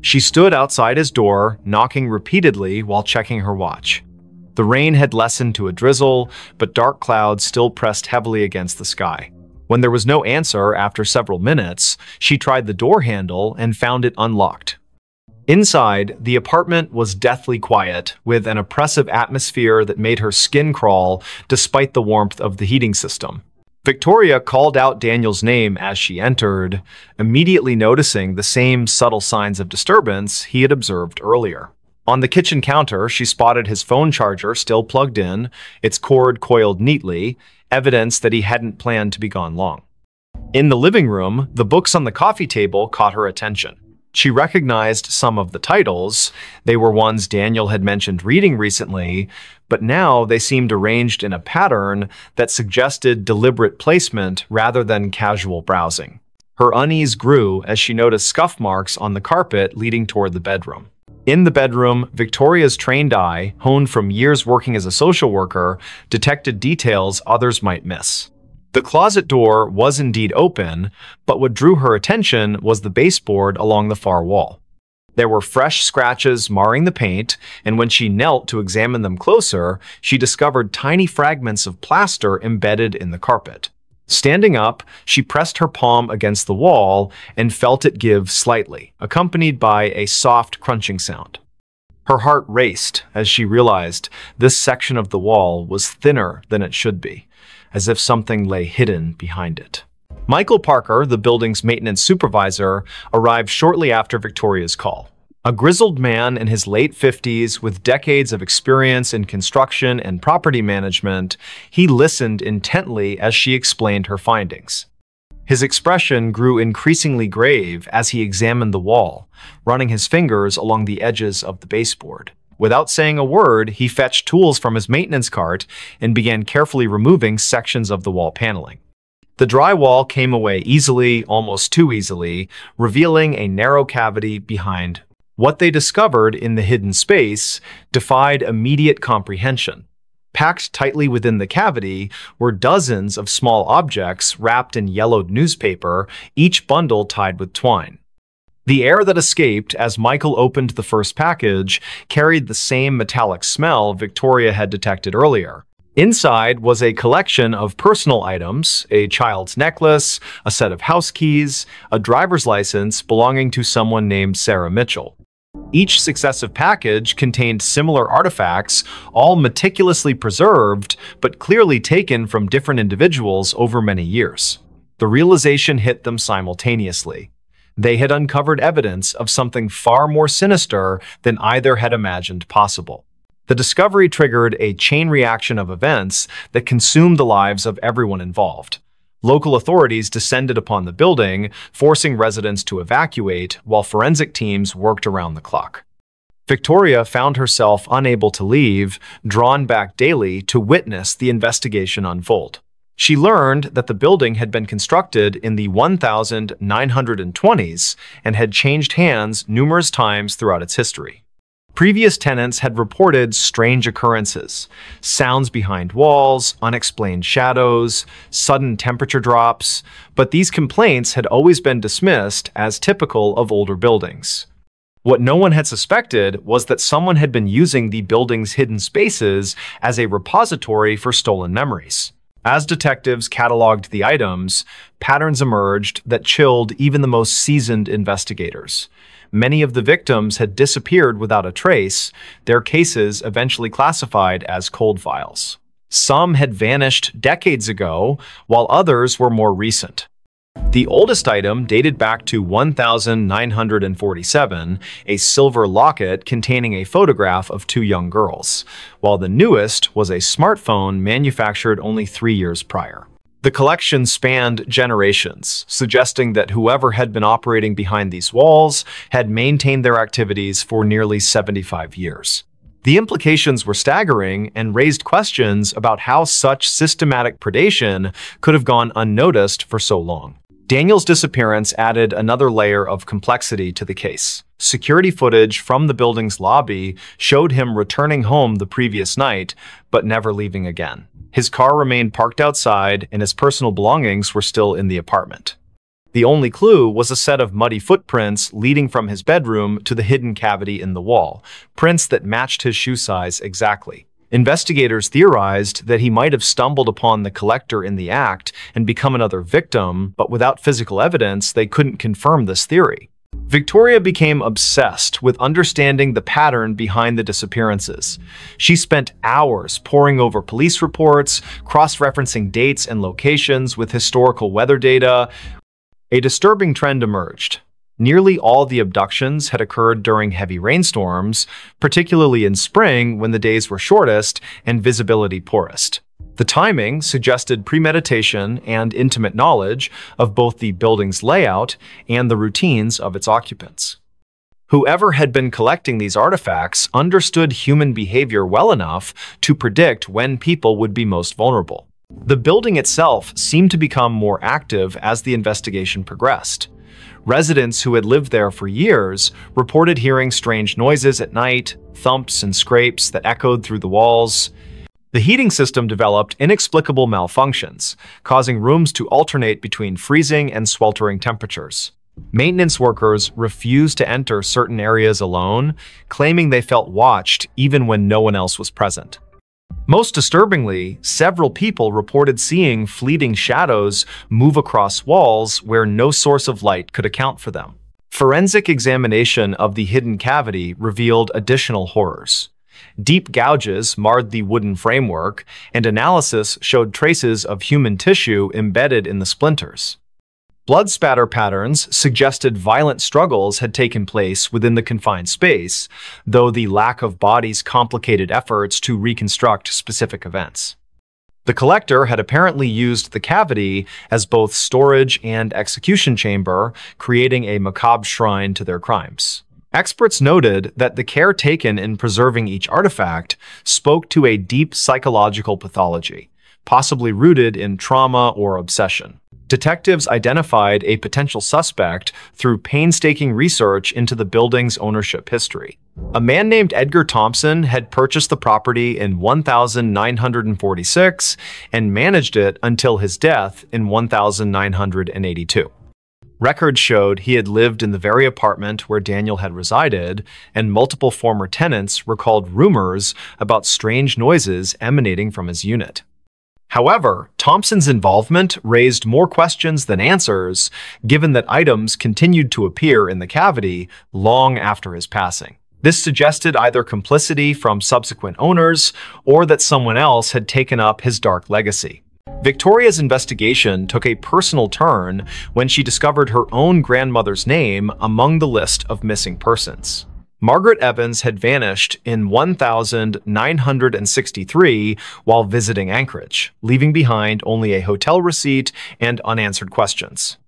She stood outside his door, knocking repeatedly while checking her watch. The rain had lessened to a drizzle, but dark clouds still pressed heavily against the sky. When there was no answer after several minutes, she tried the door handle and found it unlocked. Inside, the apartment was deathly quiet, with an oppressive atmosphere that made her skin crawl despite the warmth of the heating system. Victoria called out Daniel's name as she entered, immediately noticing the same subtle signs of disturbance he had observed earlier. On the kitchen counter, she spotted his phone charger still plugged in, its cord coiled neatly, evidence that he hadn't planned to be gone long. In the living room, the books on the coffee table caught her attention. She recognized some of the titles. They were ones Daniel had mentioned reading recently, but now they seemed arranged in a pattern that suggested deliberate placement rather than casual browsing. Her unease grew as she noticed scuff marks on the carpet leading toward the bedroom. In the bedroom, Victoria's trained eye, honed from years working as a social worker, detected details others might miss. The closet door was indeed open, but what drew her attention was the baseboard along the far wall. There were fresh scratches marring the paint, and when she knelt to examine them closer, she discovered tiny fragments of plaster embedded in the carpet. Standing up, she pressed her palm against the wall and felt it give slightly, accompanied by a soft crunching sound. Her heart raced as she realized this section of the wall was thinner than it should be, as if something lay hidden behind it. Michael Parker, the building's maintenance supervisor, arrived shortly after Victoria's call. A grizzled man in his late 50s with decades of experience in construction and property management, he listened intently as she explained her findings. His expression grew increasingly grave as he examined the wall, running his fingers along the edges of the baseboard. Without saying a word, he fetched tools from his maintenance cart and began carefully removing sections of the wall paneling. The drywall came away easily, almost too easily, revealing a narrow cavity behind. What they discovered in the hidden space defied immediate comprehension. Packed tightly within the cavity were dozens of small objects wrapped in yellowed newspaper, each bundle tied with twine. The air that escaped as Michael opened the first package carried the same metallic smell Victoria had detected earlier. Inside was a collection of personal items, a child's necklace, a set of house keys, a driver's license belonging to someone named Sarah Mitchell. Each successive package contained similar artifacts, all meticulously preserved, but clearly taken from different individuals over many years. The realization hit them simultaneously. They had uncovered evidence of something far more sinister than either had imagined possible. The discovery triggered a chain reaction of events that consumed the lives of everyone involved. Local authorities descended upon the building, forcing residents to evacuate while forensic teams worked around the clock. Victoria found herself unable to leave, drawn back daily to witness the investigation unfold. She learned that the building had been constructed in the 1920s and had changed hands numerous times throughout its history. Previous tenants had reported strange occurrences, sounds behind walls, unexplained shadows, sudden temperature drops, but these complaints had always been dismissed as typical of older buildings. What no one had suspected was that someone had been using the building's hidden spaces as a repository for stolen memories. As detectives cataloged the items, patterns emerged that chilled even the most seasoned investigators. Many of the victims had disappeared without a trace, their cases eventually classified as cold files. Some had vanished decades ago, while others were more recent. The oldest item dated back to 1947, a silver locket containing a photograph of two young girls, while the newest was a smartphone manufactured only 3 years prior. The collection spanned generations, suggesting that whoever had been operating behind these walls had maintained their activities for nearly 75 years. The implications were staggering and raised questions about how such systematic predation could have gone unnoticed for so long. Daniel's disappearance added another layer of complexity to the case. Security footage from the building's lobby showed him returning home the previous night, but never leaving again. His car remained parked outside, and his personal belongings were still in the apartment. The only clue was a set of muddy footprints leading from his bedroom to the hidden cavity in the wall, prints that matched his shoe size exactly. Investigators theorized that he might have stumbled upon the collector in the act and become another victim, but without physical evidence, they couldn't confirm this theory. Victoria became obsessed with understanding the pattern behind the disappearances. She spent hours poring over police reports, cross-referencing dates and locations with historical weather data. A disturbing trend emerged. Nearly all the abductions had occurred during heavy rainstorms, particularly in spring when the days were shortest and visibility poorest. The timing suggested premeditation and intimate knowledge of both the building's layout and the routines of its occupants. Whoever had been collecting these artifacts understood human behavior well enough to predict when people would be most vulnerable. The building itself seemed to become more active as the investigation progressed. Residents who had lived there for years reported hearing strange noises at night, thumps and scrapes that echoed through the walls. The heating system developed inexplicable malfunctions, causing rooms to alternate between freezing and sweltering temperatures. Maintenance workers refused to enter certain areas alone, claiming they felt watched even when no one else was present. Most disturbingly, several people reported seeing fleeting shadows move across walls where no source of light could account for them. Forensic examination of the hidden cavity revealed additional horrors. Deep gouges marred the wooden framework, and analysis showed traces of human tissue embedded in the splinters. Blood spatter patterns suggested violent struggles had taken place within the confined space, though the lack of bodies complicated efforts to reconstruct specific events. The collector had apparently used the cavity as both storage and execution chamber, creating a macabre shrine to their crimes. Experts noted that the care taken in preserving each artifact spoke to a deep psychological pathology, possibly rooted in trauma or obsession. Detectives identified a potential suspect through painstaking research into the building's ownership history. A man named Edgar Thompson had purchased the property in 1946 and managed it until his death in 1982. Records showed he had lived in the very apartment where Daniel had resided, and multiple former tenants recalled rumors about strange noises emanating from his unit. However, Thompson's involvement raised more questions than answers, given that items continued to appear in the cavity long after his passing. This suggested either complicity from subsequent owners or that someone else had taken up his dark legacy. Victoria's investigation took a personal turn when she discovered her own grandmother's name among the list of missing persons. Margaret Evans had vanished in 1963 while visiting Anchorage, leaving behind only a hotel receipt and unanswered questions.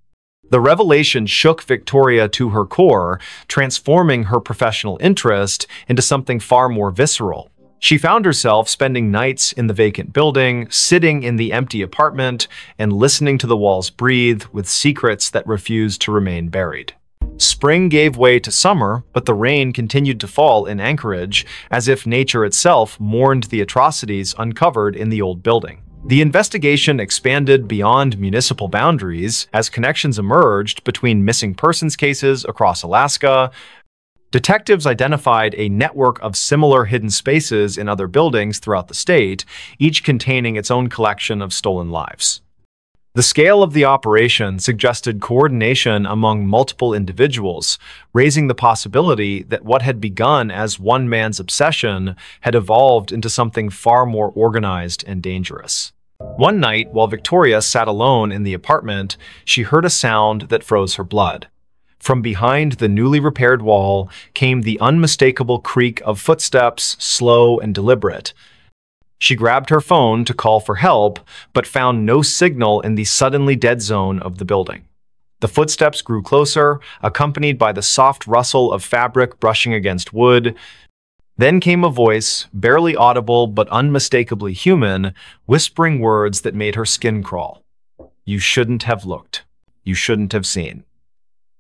The revelation shook Victoria to her core, transforming her professional interest into something far more visceral. She found herself spending nights in the vacant building, sitting in the empty apartment, and listening to the walls breathe with secrets that refused to remain buried. Spring gave way to summer, but the rain continued to fall in Anchorage as if nature itself mourned the atrocities uncovered in the old building. The investigation expanded beyond municipal boundaries as connections emerged between missing persons cases across Alaska. Detectives identified a network of similar hidden spaces in other buildings throughout the state, each containing its own collection of stolen lives. The scale of the operation suggested coordination among multiple individuals, raising the possibility that what had begun as one man's obsession had evolved into something far more organized and dangerous. One night, while Victoria sat alone in the apartment, she heard a sound that froze her blood. From behind the newly repaired wall came the unmistakable creak of footsteps, slow and deliberate. She grabbed her phone to call for help, but found no signal in the suddenly dead zone of the building. The footsteps grew closer, accompanied by the soft rustle of fabric brushing against wood. Then came a voice, barely audible but unmistakably human, whispering words that made her skin crawl. "You shouldn't have looked. You shouldn't have seen."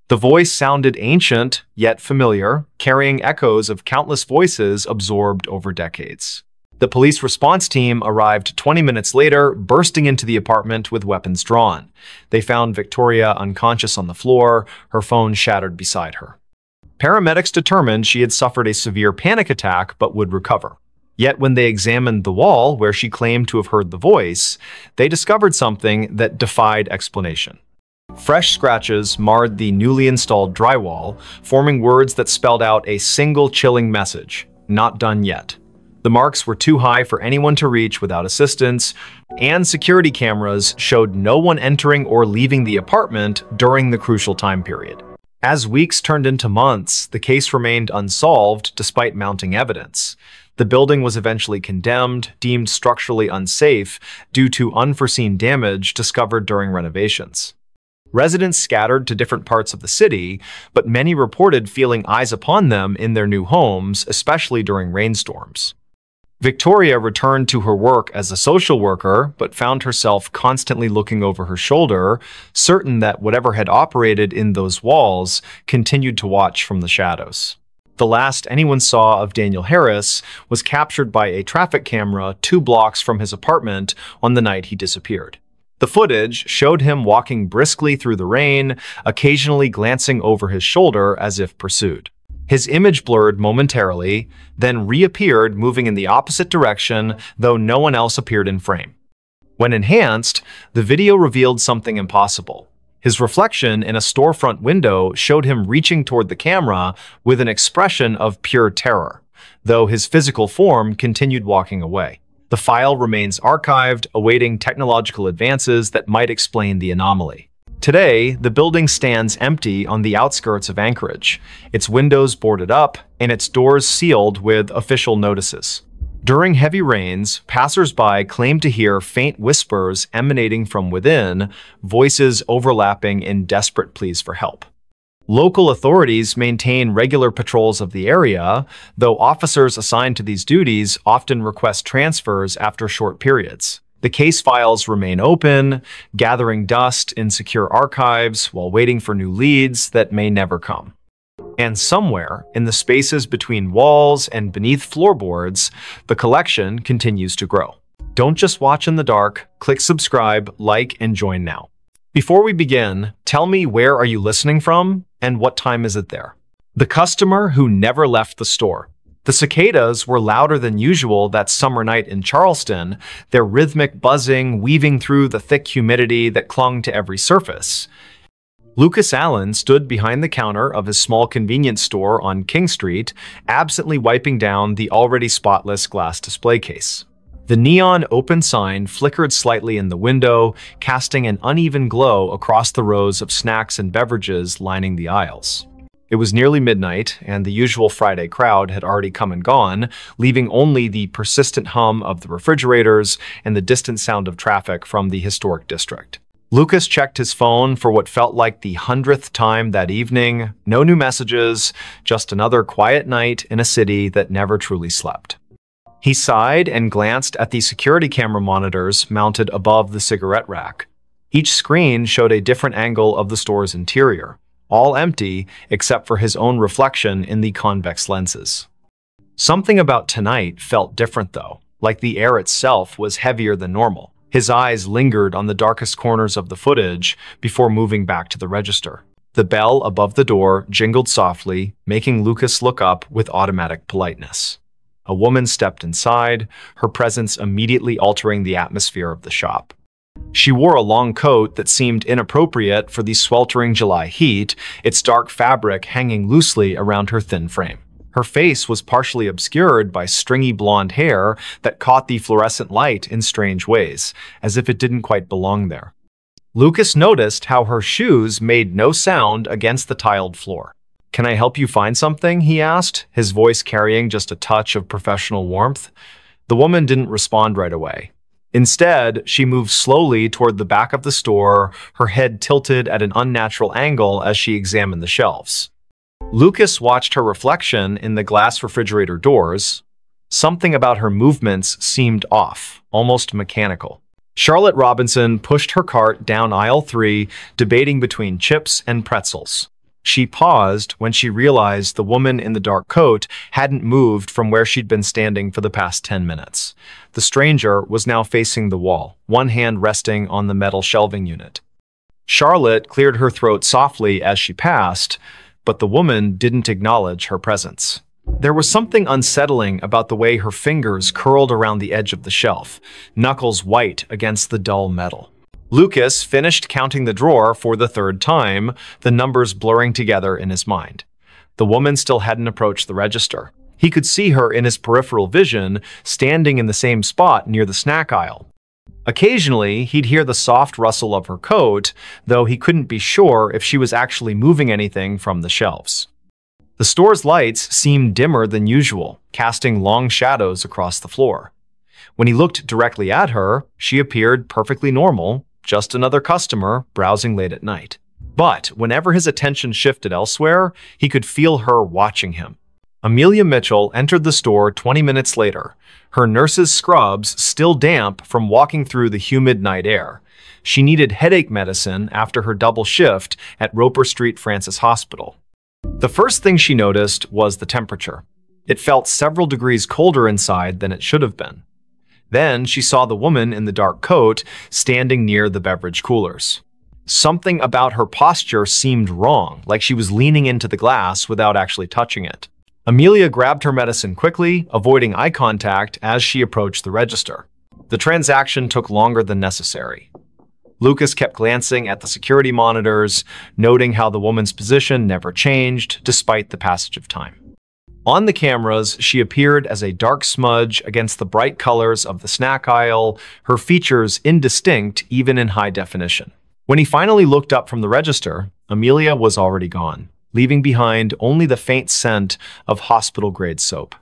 The voice sounded ancient, yet familiar, carrying echoes of countless voices absorbed over decades. The police response team arrived 20 minutes later, bursting into the apartment with weapons drawn. They found Victoria unconscious on the floor, her phone shattered beside her. Paramedics determined she had suffered a severe panic attack but would recover. Yet when they examined the wall where she claimed to have heard the voice, they discovered something that defied explanation. Fresh scratches marred the newly installed drywall, forming words that spelled out a single chilling message: "Not done yet." The marks were too high for anyone to reach without assistance, and security cameras showed no one entering or leaving the apartment during the crucial time period. As weeks turned into months, the case remained unsolved despite mounting evidence. The building was eventually condemned, deemed structurally unsafe due to unforeseen damage discovered during renovations. Residents scattered to different parts of the city, but many reported feeling eyes upon them in their new homes, especially during rainstorms. Victoria returned to her work as a social worker, but found herself constantly looking over her shoulder, certain that whatever had operated in those walls continued to watch from the shadows. The last anyone saw of Daniel Harris was captured by a traffic camera 2 blocks from his apartment on the night he disappeared. The footage showed him walking briskly through the rain, occasionally glancing over his shoulder as if pursued. His image blurred momentarily, then reappeared moving in the opposite direction, though no one else appeared in frame. When enhanced, the video revealed something impossible. His reflection in a storefront window showed him reaching toward the camera with an expression of pure terror, though his physical form continued walking away. The file remains archived, awaiting technological advances that might explain the anomaly. Today, the building stands empty on the outskirts of Anchorage, its windows boarded up and its doors sealed with official notices. During heavy rains, passers-by claim to hear faint whispers emanating from within, voices overlapping in desperate pleas for help. Local authorities maintain regular patrols of the area, though officers assigned to these duties often request transfers after short periods. The case files remain open, gathering dust in secure archives while waiting for new leads that may never come. And somewhere, in the spaces between walls and beneath floorboards, the collection continues to grow. Don't just watch in the dark, click subscribe, like, and join now. Before we begin, tell me, where are you listening from and what time is it there? The customer who never left the store. The cicadas were louder than usual that summer night in Charleston, their rhythmic buzzing weaving through the thick humidity that clung to every surface. Lucas Allen stood behind the counter of his small convenience store on King Street, absently wiping down the already spotless glass display case. The neon open sign flickered slightly in the window, casting an uneven glow across the rows of snacks and beverages lining the aisles. It was nearly midnight, and the usual Friday crowd had already come and gone, leaving only the persistent hum of the refrigerators and the distant sound of traffic from the historic district. Lucas checked his phone for what felt like the 100th time that evening. No new messages, just another quiet night in a city that never truly slept. He sighed and glanced at the security camera monitors mounted above the cigarette rack. Each screen showed a different angle of the store's interior, all empty except for his own reflection in the convex lenses. Something about tonight felt different though, like the air itself was heavier than normal. His eyes lingered on the darkest corners of the footage before moving back to the register. The bell above the door jingled softly, making Lucas look up with automatic politeness. A woman stepped inside, her presence immediately altering the atmosphere of the shop. She wore a long coat that seemed inappropriate for the sweltering July heat, its dark fabric hanging loosely around her thin frame. Her face was partially obscured by stringy blonde hair that caught the fluorescent light in strange ways, as if it didn't quite belong there. Lucas noticed how her shoes made no sound against the tiled floor. "Can I help you find something?" he asked, his voice carrying just a touch of professional warmth. The woman didn't respond right away. Instead, she moved slowly toward the back of the store, her head tilted at an unnatural angle as she examined the shelves. Lucas watched her reflection in the glass refrigerator doors. Something about her movements seemed off, almost mechanical. Charlotte Robinson pushed her cart down aisle 3, debating between chips and pretzels. She paused when she realized the woman in the dark coat hadn't moved from where she'd been standing for the past 10 minutes. The stranger was now facing the wall, one hand resting on the metal shelving unit. Charlotte cleared her throat softly as she passed, but the woman didn't acknowledge her presence. There was something unsettling about the way her fingers curled around the edge of the shelf, knuckles white against the dull metal. Lucas finished counting the drawer for the 3rd time, the numbers blurring together in his mind. The woman still hadn't approached the register. He could see her in his peripheral vision, standing in the same spot near the snack aisle. Occasionally, he'd hear the soft rustle of her coat, though he couldn't be sure if she was actually moving anything from the shelves. The store's lights seemed dimmer than usual, casting long shadows across the floor. When he looked directly at her, she appeared perfectly normal, just another customer browsing late at night. But whenever his attention shifted elsewhere, he could feel her watching him. Amelia Mitchell entered the store 20 minutes later, her nurse's scrubs still damp from walking through the humid night air. She needed headache medicine after her double shift at Roper Street Francis Hospital. The first thing she noticed was the temperature. It felt several degrees colder inside than it should have been. Then she saw the woman in the dark coat standing near the beverage coolers. Something about her posture seemed wrong, like she was leaning into the glass without actually touching it. Amelia grabbed her medicine quickly, avoiding eye contact as she approached the register. The transaction took longer than necessary. Lucas kept glancing at the security monitors, noting how the woman's position never changed despite the passage of time. On the cameras, she appeared as a dark smudge against the bright colors of the snack aisle, her features indistinct even in high definition. When he finally looked up from the register, Amelia was already gone, leaving behind only the faint scent of hospital-grade soap.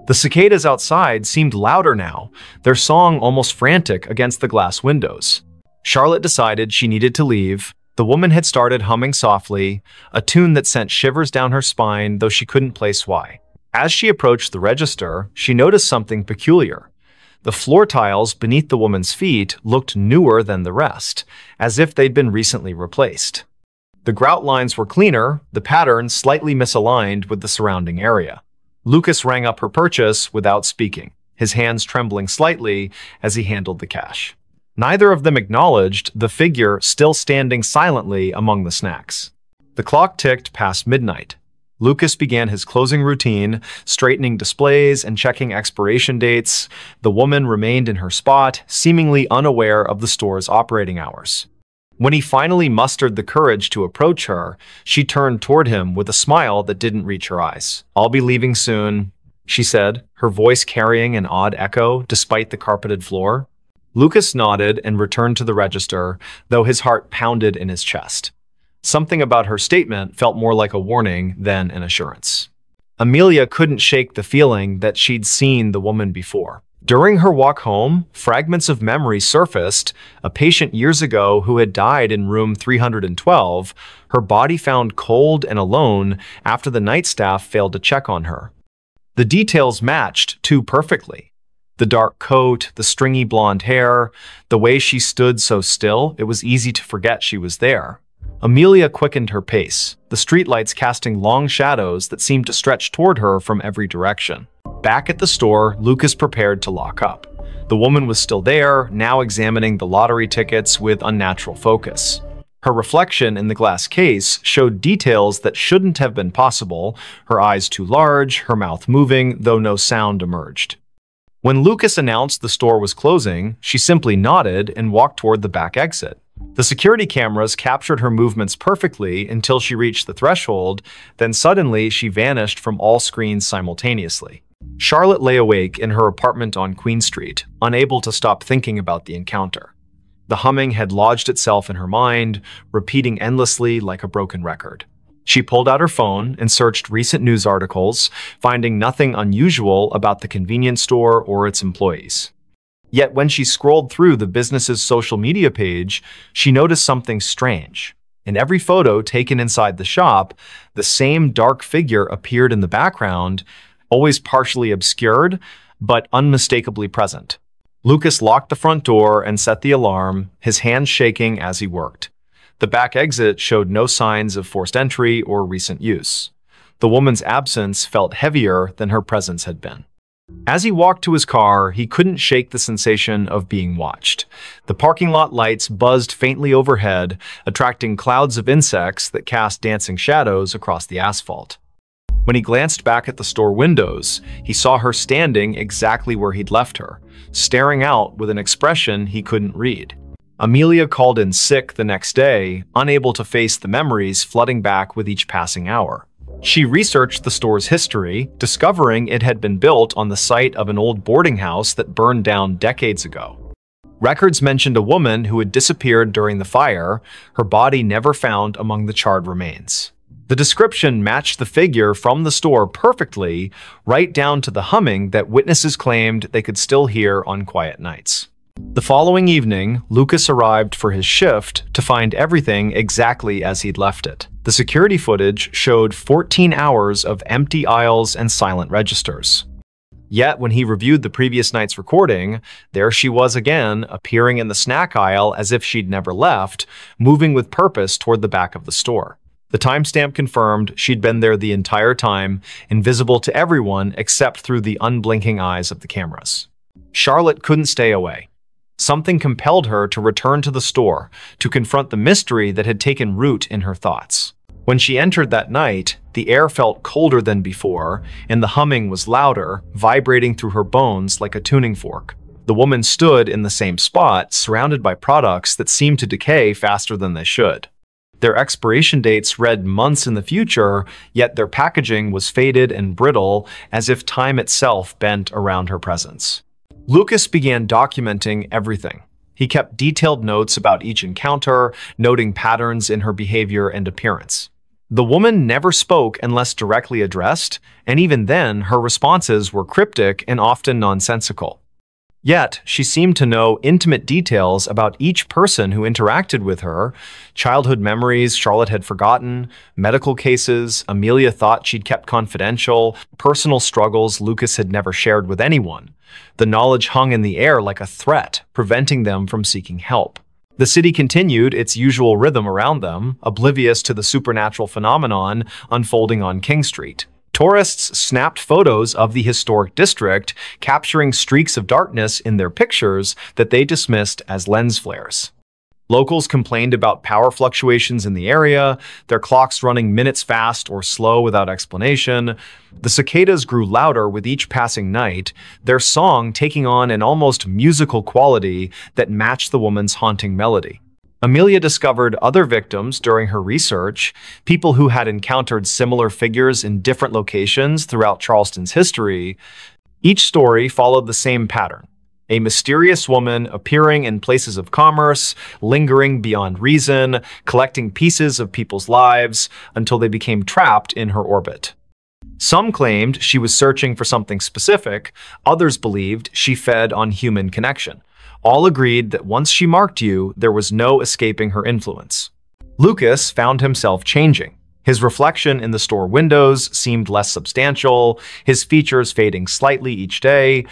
The cicadas outside seemed louder now, their song almost frantic against the glass windows. Charlotte decided she needed to leave. The woman had started humming softly, a tune that sent shivers down her spine, though she couldn't place why. As she approached the register, she noticed something peculiar. The floor tiles beneath the woman's feet looked newer than the rest, as if they'd been recently replaced. The grout lines were cleaner, the pattern slightly misaligned with the surrounding area. Lucas rang up her purchase without speaking, his hands trembling slightly as he handled the cash. Neither of them acknowledged the figure still standing silently among the snacks. The clock ticked past midnight. Lucas began his closing routine, straightening displays and checking expiration dates. The woman remained in her spot, seemingly unaware of the store's operating hours. When he finally mustered the courage to approach her, she turned toward him with a smile that didn't reach her eyes. "I'll be leaving soon," she said, her voice carrying an odd echo despite the carpeted floor. Lucas nodded and returned to the register, though his heart pounded in his chest. Something about her statement felt more like a warning than an assurance. Amelia couldn't shake the feeling that she'd seen the woman before. During her walk home, fragments of memory surfaced. A patient years ago who had died in room 312, her body found cold and alone after the night staff failed to check on her. The details matched too perfectly. The dark coat, the stringy blonde hair, the way she stood so still, it was easy to forget she was there. Amelia quickened her pace, the streetlights casting long shadows that seemed to stretch toward her from every direction. Back at the store, Lucas prepared to lock up. The woman was still there, now examining the lottery tickets with unnatural focus. Her reflection in the glass case showed details that shouldn't have been possible, her eyes too large, her mouth moving, though no sound emerged. When Lucas announced the store was closing, she simply nodded and walked toward the back exit. The security cameras captured her movements perfectly until she reached the threshold, then suddenly she vanished from all screens simultaneously. Charlotte lay awake in her apartment on Queen Street, unable to stop thinking about the encounter. The humming had lodged itself in her mind, repeating endlessly like a broken record. She pulled out her phone and searched recent news articles, finding nothing unusual about the convenience store or its employees. Yet when she scrolled through the business's social media page, she noticed something strange. In every photo taken inside the shop, the same dark figure appeared in the background, always partially obscured, but unmistakably present. Lucas locked the front door and set the alarm, his hands shaking as he worked. The back exit showed no signs of forced entry or recent use. The woman's absence felt heavier than her presence had been. As he walked to his car, he couldn't shake the sensation of being watched. The parking lot lights buzzed faintly overhead, attracting clouds of insects that cast dancing shadows across the asphalt. When he glanced back at the store windows, he saw her standing exactly where he'd left her, staring out with an expression he couldn't read. Amelia called in sick the next day, unable to face the memories flooding back with each passing hour. She researched the store's history, discovering it had been built on the site of an old boarding house that burned down decades ago. Records mentioned a woman who had disappeared during the fire, her body never found among the charred remains. The description matched the figure from the store perfectly, right down to the humming that witnesses claimed they could still hear on quiet nights. The following evening, Lucas arrived for his shift to find everything exactly as he'd left it. The security footage showed 14 hours of empty aisles and silent registers. Yet, when he reviewed the previous night's recording, there she was again, appearing in the snack aisle as if she'd never left, moving with purpose toward the back of the store. The timestamp confirmed she'd been there the entire time, invisible to everyone except through the unblinking eyes of the cameras. Charlotte couldn't stay away. Something compelled her to return to the store, to confront the mystery that had taken root in her thoughts. When she entered that night, the air felt colder than before, and the humming was louder, vibrating through her bones like a tuning fork. The woman stood in the same spot, surrounded by products that seemed to decay faster than they should. Their expiration dates read months in the future, yet their packaging was faded and brittle, as if time itself bent around her presence. Lucas began documenting everything. He kept detailed notes about each encounter, noting patterns in her behavior and appearance. The woman never spoke unless directly addressed, and even then, her responses were cryptic and often nonsensical. Yet, she seemed to know intimate details about each person who interacted with her, childhood memories Charlotte had forgotten, medical cases Amelia thought she'd kept confidential, personal struggles Lucas had never shared with anyone. The knowledge hung in the air like a threat, preventing them from seeking help. The city continued its usual rhythm around them, oblivious to the supernatural phenomenon unfolding on King Street. Tourists snapped photos of the historic district, capturing streaks of darkness in their pictures that they dismissed as lens flares. Locals complained about power fluctuations in the area, their clocks running minutes fast or slow without explanation. The cicadas grew louder with each passing night, their song taking on an almost musical quality that matched the woman's haunting melody. Amelia discovered other victims during her research, people who had encountered similar figures in different locations throughout Charleston's history. Each story followed the same pattern. A mysterious woman appearing in places of commerce, lingering beyond reason, collecting pieces of people's lives until they became trapped in her orbit. Some claimed she was searching for something specific, others believed she fed on human connection. All agreed that once she marked you, there was no escaping her influence. Lucas found himself changing. His reflection in the store windows seemed less substantial, his features fading slightly each day.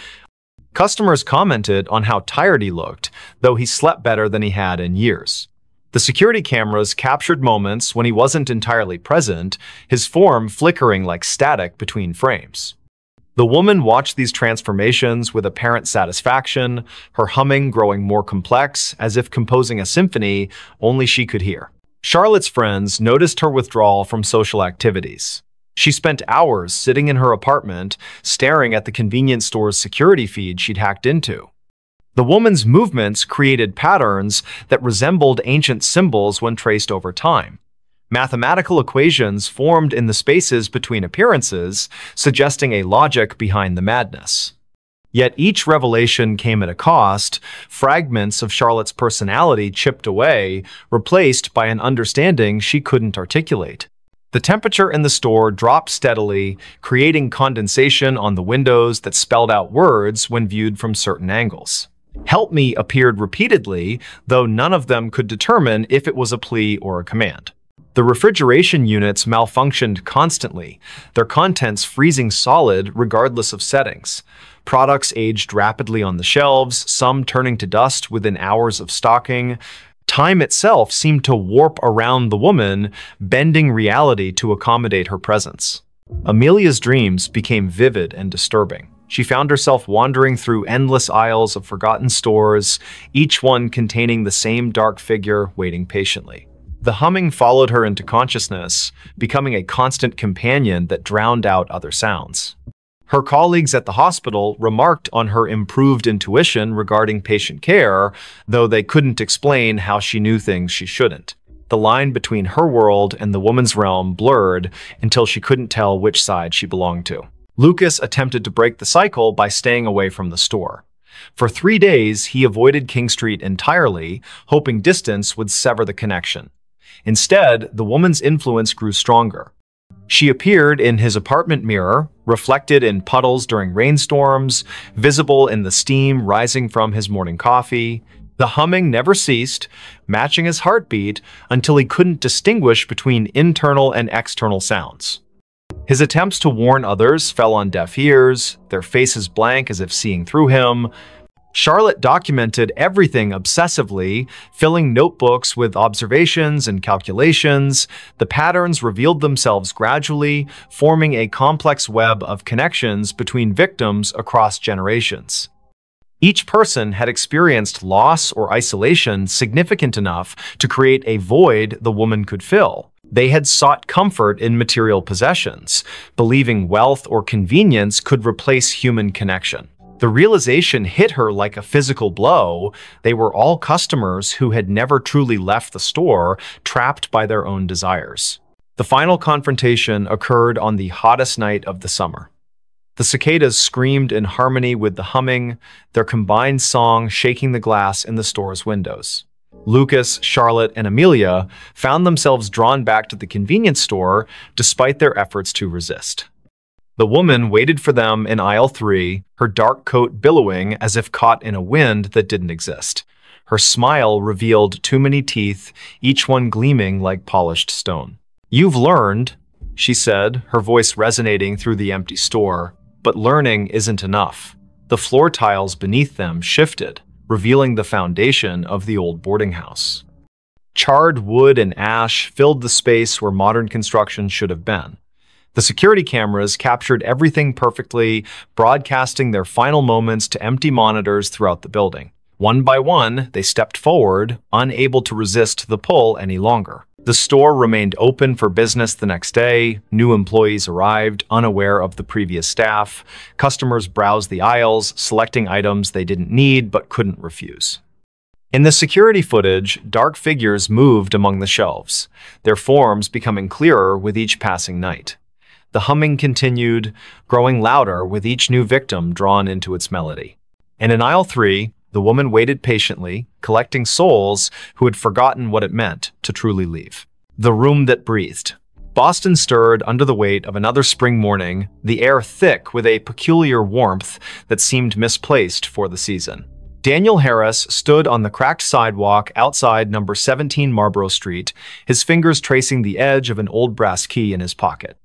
Customers commented on how tired he looked, though he slept better than he had in years. The security cameras captured moments when he wasn't entirely present, his form flickering like static between frames. The woman watched these transformations with apparent satisfaction, her humming growing more complex, as if composing a symphony only she could hear. Charlotte's friends noticed her withdrawal from social activities. She spent hours sitting in her apartment, staring at the convenience store's security feed she'd hacked into. The woman's movements created patterns that resembled ancient symbols when traced over time. Mathematical equations formed in the spaces between appearances, suggesting a logic behind the madness. Yet each revelation came at a cost, fragments of Charlotte's personality chipped away, replaced by an understanding she couldn't articulate. The temperature in the store dropped steadily, creating condensation on the windows that spelled out words when viewed from certain angles. "Help me" appeared repeatedly, though none of them could determine if it was a plea or a command. The refrigeration units malfunctioned constantly, their contents freezing solid regardless of settings. Products aged rapidly on the shelves, some turning to dust within hours of stocking. Time itself seemed to warp around the woman, bending reality to accommodate her presence. Amelia's dreams became vivid and disturbing. She found herself wandering through endless aisles of forgotten stores, each one containing the same dark figure waiting patiently. The humming followed her into consciousness, becoming a constant companion that drowned out other sounds. Her colleagues at the hospital remarked on her improved intuition regarding patient care, though they couldn't explain how she knew things she shouldn't. The line between her world and the woman's realm blurred until she couldn't tell which side she belonged to. Lucas attempted to break the cycle by staying away from the store. For 3 days, he avoided King Street entirely, hoping distance would sever the connection. Instead, the woman's influence grew stronger. She appeared in his apartment mirror, reflected in puddles during rainstorms, visible in the steam rising from his morning coffee. The humming never ceased, matching his heartbeat until he couldn't distinguish between internal and external sounds. His attempts to warn others fell on deaf ears, their faces blank as if seeing through him. Charlotte documented everything obsessively, filling notebooks with observations and calculations. The patterns revealed themselves gradually, forming a complex web of connections between victims across generations. Each person had experienced loss or isolation significant enough to create a void the woman could fill. They had sought comfort in material possessions, believing wealth or convenience could replace human connection. The realization hit her like a physical blow. They were all customers who had never truly left the store, trapped by their own desires. The final confrontation occurred on the hottest night of the summer. The cicadas screamed in harmony with the humming, their combined song shaking the glass in the store's windows. Lucas, Charlotte, and Amelia found themselves drawn back to the convenience store despite their efforts to resist. The woman waited for them in aisle 3, her dark coat billowing as if caught in a wind that didn't exist. Her smile revealed too many teeth, each one gleaming like polished stone. "You've learned," she said, her voice resonating through the empty store. But learning isn't enough. The floor tiles beneath them shifted, revealing the foundation of the old boarding house. Charred wood and ash filled the space where modern construction should have been. The security cameras captured everything perfectly, broadcasting their final moments to empty monitors throughout the building. One by one, they stepped forward, unable to resist the pull any longer. The store remained open for business the next day. New employees arrived, unaware of the previous staff. Customers browsed the aisles, selecting items they didn't need but couldn't refuse. In the security footage, dark figures moved among the shelves, their forms becoming clearer with each passing night. The humming continued, growing louder with each new victim drawn into its melody. And in aisle 3, the woman waited patiently, collecting souls who had forgotten what it meant to truly leave. The room that breathed. Boston stirred under the weight of another spring morning, the air thick with a peculiar warmth that seemed misplaced for the season. Daniel Harris stood on the cracked sidewalk outside number 17 Marlborough Street, his fingers tracing the edge of an old brass key in his pocket.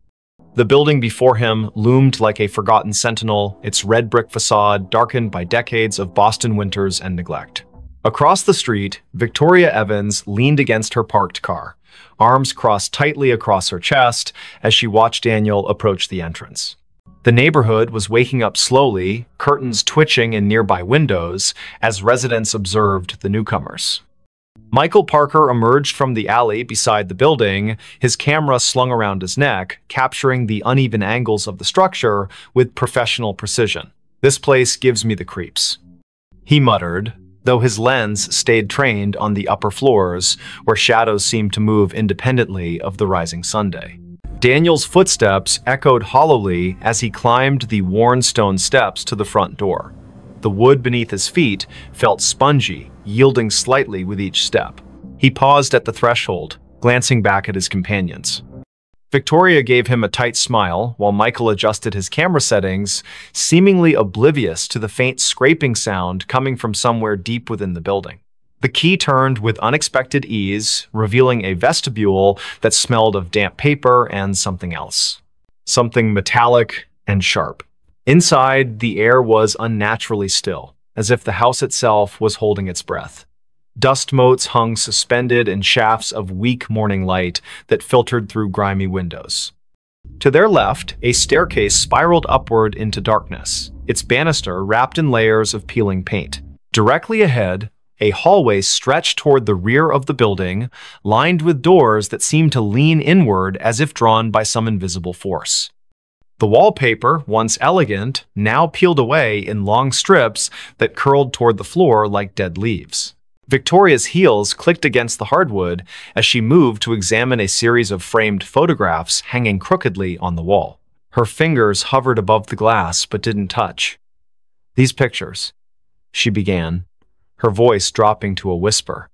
The building before him loomed like a forgotten sentinel, its red brick facade darkened by decades of Boston winters and neglect. Across the street, Victoria Evans leaned against her parked car, arms crossed tightly across her chest as she watched Daniel approach the entrance. The neighborhood was waking up slowly, curtains twitching in nearby windows as residents observed the newcomers. Michael Parker emerged from the alley beside the building, his camera slung around his neck, capturing the uneven angles of the structure with professional precision. "This place gives me the creeps," he muttered, though his lens stayed trained on the upper floors, where shadows seemed to move independently of the rising Sunday. Daniel's footsteps echoed hollowly as he climbed the worn stone steps to the front door. The wood beneath his feet felt spongy, yielding slightly with each step. He paused at the threshold, glancing back at his companions. Victoria gave him a tight smile while Michael adjusted his camera settings, seemingly oblivious to the faint scraping sound coming from somewhere deep within the building. The key turned with unexpected ease, revealing a vestibule that smelled of damp paper and something else. Something metallic and sharp. Inside, the air was unnaturally still, as if the house itself was holding its breath. Dust motes hung suspended in shafts of weak morning light that filtered through grimy windows. To their left, a staircase spiraled upward into darkness, its banister wrapped in layers of peeling paint. Directly ahead, a hallway stretched toward the rear of the building, lined with doors that seemed to lean inward as if drawn by some invisible force. The wallpaper, once elegant, now peeled away in long strips that curled toward the floor like dead leaves. Victoria's heels clicked against the hardwood as she moved to examine a series of framed photographs hanging crookedly on the wall. Her fingers hovered above the glass but didn't touch. "These pictures," she began, her voice dropping to a whisper.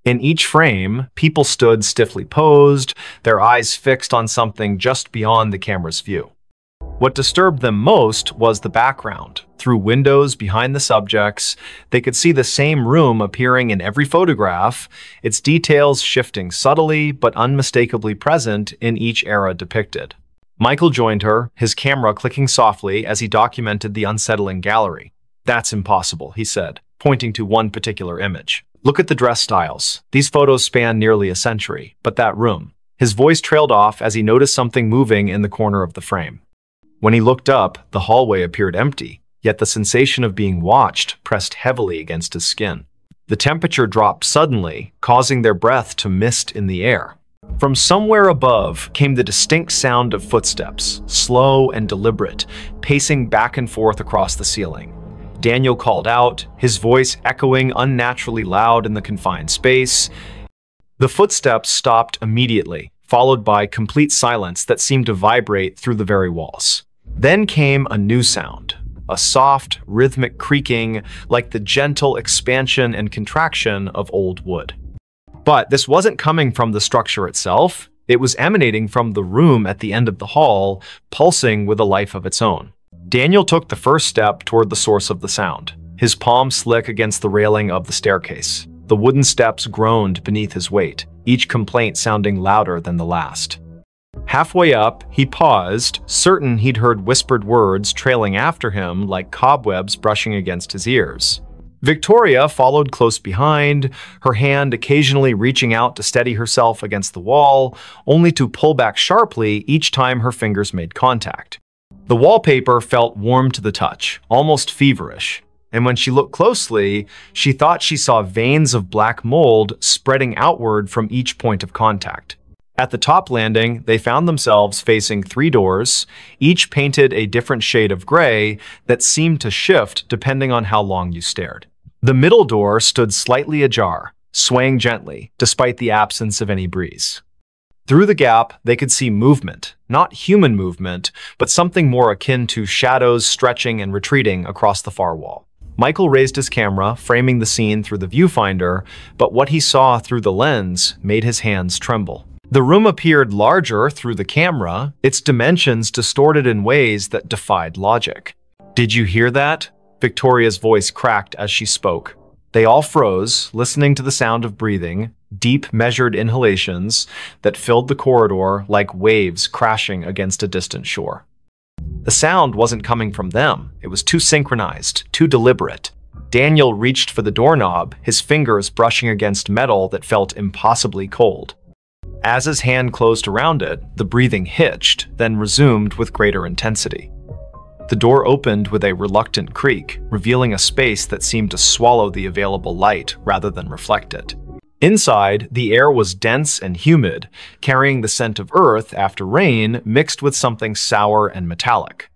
In each frame, people stood stiffly posed, their eyes fixed on something just beyond the camera's view. What disturbed them most was the background. Through windows behind the subjects, they could see the same room appearing in every photograph, its details shifting subtly but unmistakably present in each era depicted. Michael joined her, his camera clicking softly as he documented the unsettling gallery. "That's impossible," he said, pointing to one particular image. "Look at the dress styles. These photos span nearly a century, but that room." His voice trailed off as he noticed something moving in the corner of the frame. When he looked up, the hallway appeared empty, yet the sensation of being watched pressed heavily against his skin. The temperature dropped suddenly, causing their breath to mist in the air. From somewhere above came the distinct sound of footsteps, slow and deliberate, pacing back and forth across the ceiling. Daniel called out, his voice echoing unnaturally loud in the confined space. The footsteps stopped immediately, followed by complete silence that seemed to vibrate through the very walls. Then came a new sound, a soft, rhythmic creaking like the gentle expansion and contraction of old wood. But this wasn't coming from the structure itself. It was emanating from the room at the end of the hall, pulsing with a life of its own. Daniel took the first step toward the source of the sound, his palm slick against the railing of the staircase. The wooden steps groaned beneath his weight, each complaint sounding louder than the last. Halfway up, he paused, certain he'd heard whispered words trailing after him like cobwebs brushing against his ears. Victoria followed close behind, her hand occasionally reaching out to steady herself against the wall, only to pull back sharply each time her fingers made contact. The wallpaper felt warm to the touch, almost feverish, and when she looked closely, she thought she saw veins of black mold spreading outward from each point of contact. At the top landing, they found themselves facing 3 doors, each painted a different shade of gray that seemed to shift depending on how long you stared. The middle door stood slightly ajar, swaying gently, despite the absence of any breeze. Through the gap, they could see movement, not human movement, but something more akin to shadows stretching and retreating across the far wall. Michael raised his camera, framing the scene through the viewfinder, but what he saw through the lens made his hands tremble. The room appeared larger through the camera, its dimensions distorted in ways that defied logic. "Did you hear that?" Victoria's voice cracked as she spoke. They all froze, listening to the sound of breathing, deep, measured inhalations that filled the corridor like waves crashing against a distant shore. The sound wasn't coming from them. It was too synchronized, too deliberate. Daniel reached for the doorknob, his fingers brushing against metal that felt impossibly cold. As his hand closed around it, the breathing hitched, then resumed with greater intensity. The door opened with a reluctant creak, revealing a space that seemed to swallow the available light rather than reflect it. Inside, the air was dense and humid, carrying the scent of earth after rain mixed with something sour and metallic.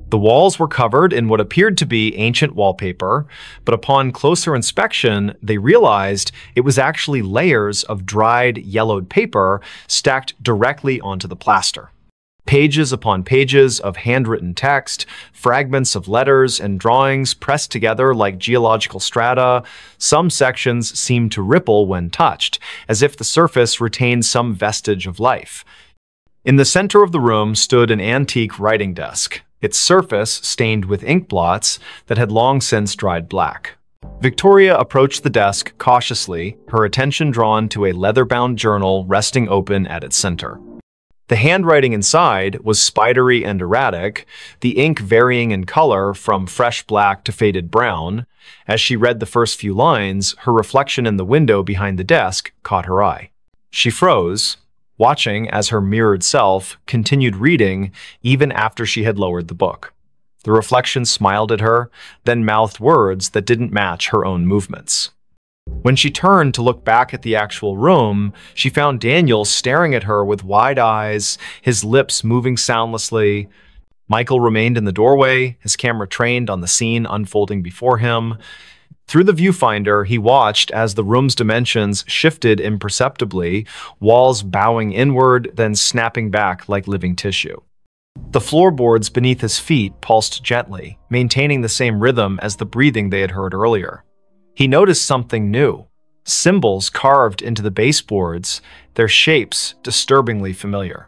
The walls were covered in what appeared to be ancient wallpaper, but upon closer inspection, they realized it was actually layers of dried, yellowed paper stacked directly onto the plaster. Pages upon pages of handwritten text, fragments of letters and drawings pressed together like geological strata. Some sections seemed to ripple when touched, as if the surface retained some vestige of life. In the center of the room stood an antique writing desk, its surface stained with ink blots that had long since dried black. Victoria approached the desk cautiously, her attention drawn to a leather-bound journal resting open at its center. The handwriting inside was spidery and erratic, the ink varying in color from fresh black to faded brown. As she read the first few lines, her reflection in the window behind the desk caught her eye. She froze, watching as her mirrored self continued reading even after she had lowered the book. The reflection smiled at her, then mouthed words that didn't match her own movements. When she turned to look back at the actual room, she found Daniel staring at her with wide eyes, his lips moving soundlessly. Michael remained in the doorway, his camera trained on the scene unfolding before him. Through the viewfinder, he watched as the room's dimensions shifted imperceptibly, walls bowing inward, then snapping back like living tissue. The floorboards beneath his feet pulsed gently, maintaining the same rhythm as the breathing they had heard earlier. He noticed something new. Symbols carved into the baseboards, their shapes disturbingly familiar.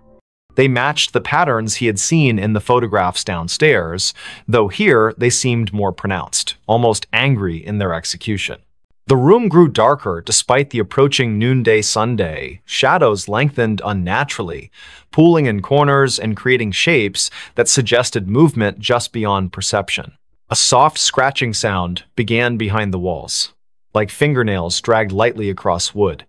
They matched the patterns he had seen in the photographs downstairs, though here they seemed more pronounced, almost angry in their execution. The room grew darker despite the approaching noonday sunday. Shadows lengthened unnaturally, pooling in corners and creating shapes that suggested movement just beyond perception. A soft scratching sound began behind the walls, like fingernails dragged lightly across wood.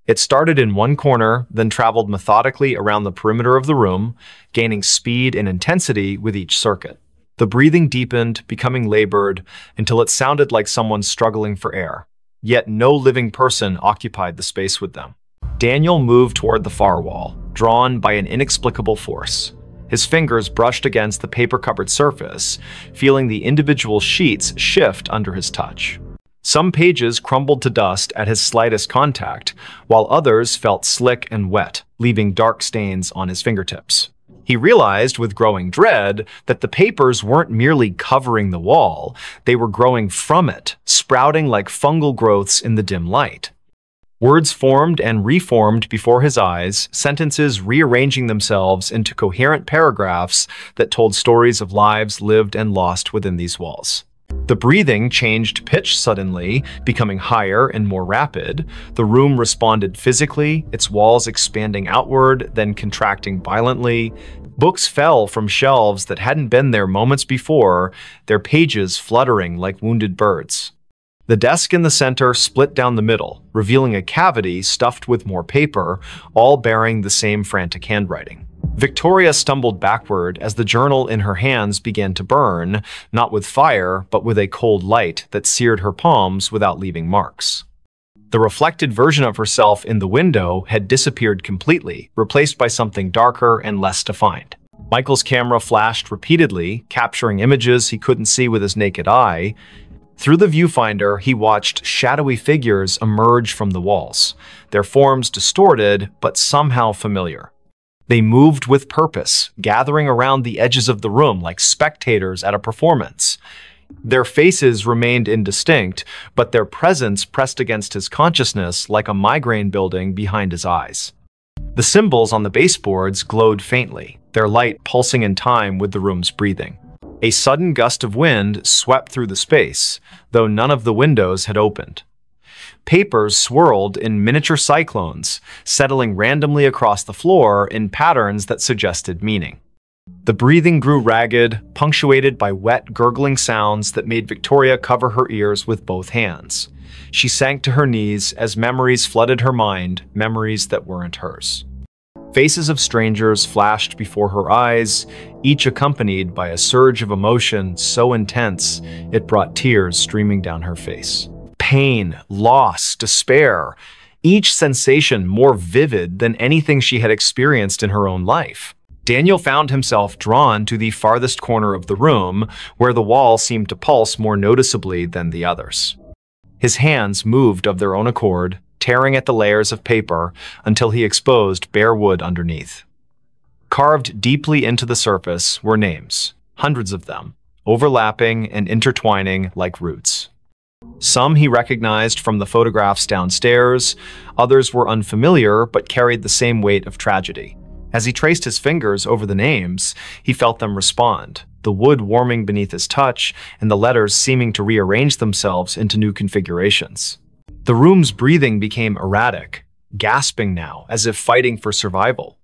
It started in one corner, then traveled methodically around the perimeter of the room, gaining speed and intensity with each circuit. The breathing deepened, becoming labored, until it sounded like someone struggling for air. Yet no living person occupied the space with them. Daniel moved toward the far wall, drawn by an inexplicable force. His fingers brushed against the paper-covered surface, feeling the individual sheets shift under his touch. Some pages crumbled to dust at his slightest contact, while others felt slick and wet, leaving dark stains on his fingertips. He realized with growing dread that the papers weren't merely covering the wall, they were growing from it, sprouting like fungal growths in the dim light. Words formed and reformed before his eyes, sentences rearranging themselves into coherent paragraphs that told stories of lives lived and lost within these walls. The breathing changed pitch suddenly, becoming higher and more rapid. The room responded physically, its walls expanding outward, then contracting violently. Books fell from shelves that hadn't been there moments before, their pages fluttering like wounded birds. The desk in the center split down the middle, revealing a cavity stuffed with more paper, all bearing the same frantic handwriting. Victoria stumbled backward as the journal in her hands began to burn, not with fire, but with a cold light that seared her palms without leaving marks. The reflected version of herself in the window had disappeared completely, replaced by something darker and less defined. Michael's camera flashed repeatedly, capturing images he couldn't see with his naked eye. Through the viewfinder, he watched shadowy figures emerge from the walls, their forms distorted but somehow familiar. They moved with purpose, gathering around the edges of the room like spectators at a performance. Their faces remained indistinct, but their presence pressed against his consciousness like a migraine building behind his eyes. The symbols on the baseboards glowed faintly, their light pulsing in time with the room's breathing. A sudden gust of wind swept through the space, though none of the windows had opened. Papers swirled in miniature cyclones, settling randomly across the floor in patterns that suggested meaning. The breathing grew ragged, punctuated by wet, gurgling sounds that made Victoria cover her ears with both hands. She sank to her knees as memories flooded her mind, memories that weren't hers. Faces of strangers flashed before her eyes, each accompanied by a surge of emotion so intense it brought tears streaming down her face. Pain, loss, despair, each sensation more vivid than anything she had experienced in her own life. Daniel found himself drawn to the farthest corner of the room, where the wall seemed to pulse more noticeably than the others. His hands moved of their own accord, tearing at the layers of paper until he exposed bare wood underneath. Carved deeply into the surface were names, hundreds of them, overlapping and intertwining like roots. Some he recognized from the photographs downstairs, others were unfamiliar but carried the same weight of tragedy. As he traced his fingers over the names, he felt them respond, the wood warming beneath his touch and the letters seeming to rearrange themselves into new configurations. The room's breathing became erratic, gasping now as if fighting for survival.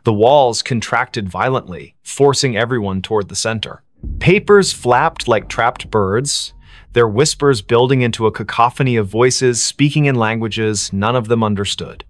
The walls contracted violently, forcing everyone toward the center. Papers flapped like trapped birds, their whispers building into a cacophony of voices speaking in languages none of them understood.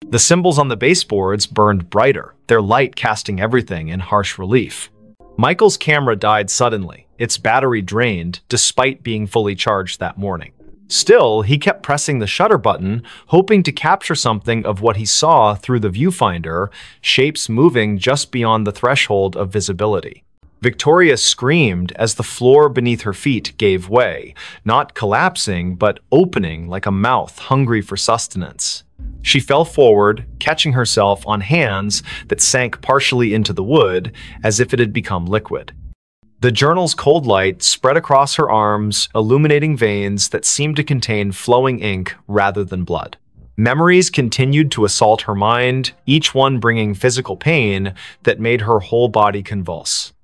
The symbols on the baseboards burned brighter, their light casting everything in harsh relief. Michael's camera died suddenly, its battery drained despite being fully charged that morning. Still, he kept pressing the shutter button, hoping to capture something of what he saw through the viewfinder, shapes moving just beyond the threshold of visibility. Victoria screamed as the floor beneath her feet gave way, not collapsing, but opening like a mouth hungry for sustenance. She fell forward, catching herself on hands that sank partially into the wood as if it had become liquid. The journal's cold light spread across her arms, illuminating veins that seemed to contain flowing ink rather than blood. Memories continued to assault her mind, each one bringing physical pain that made her whole body convulse.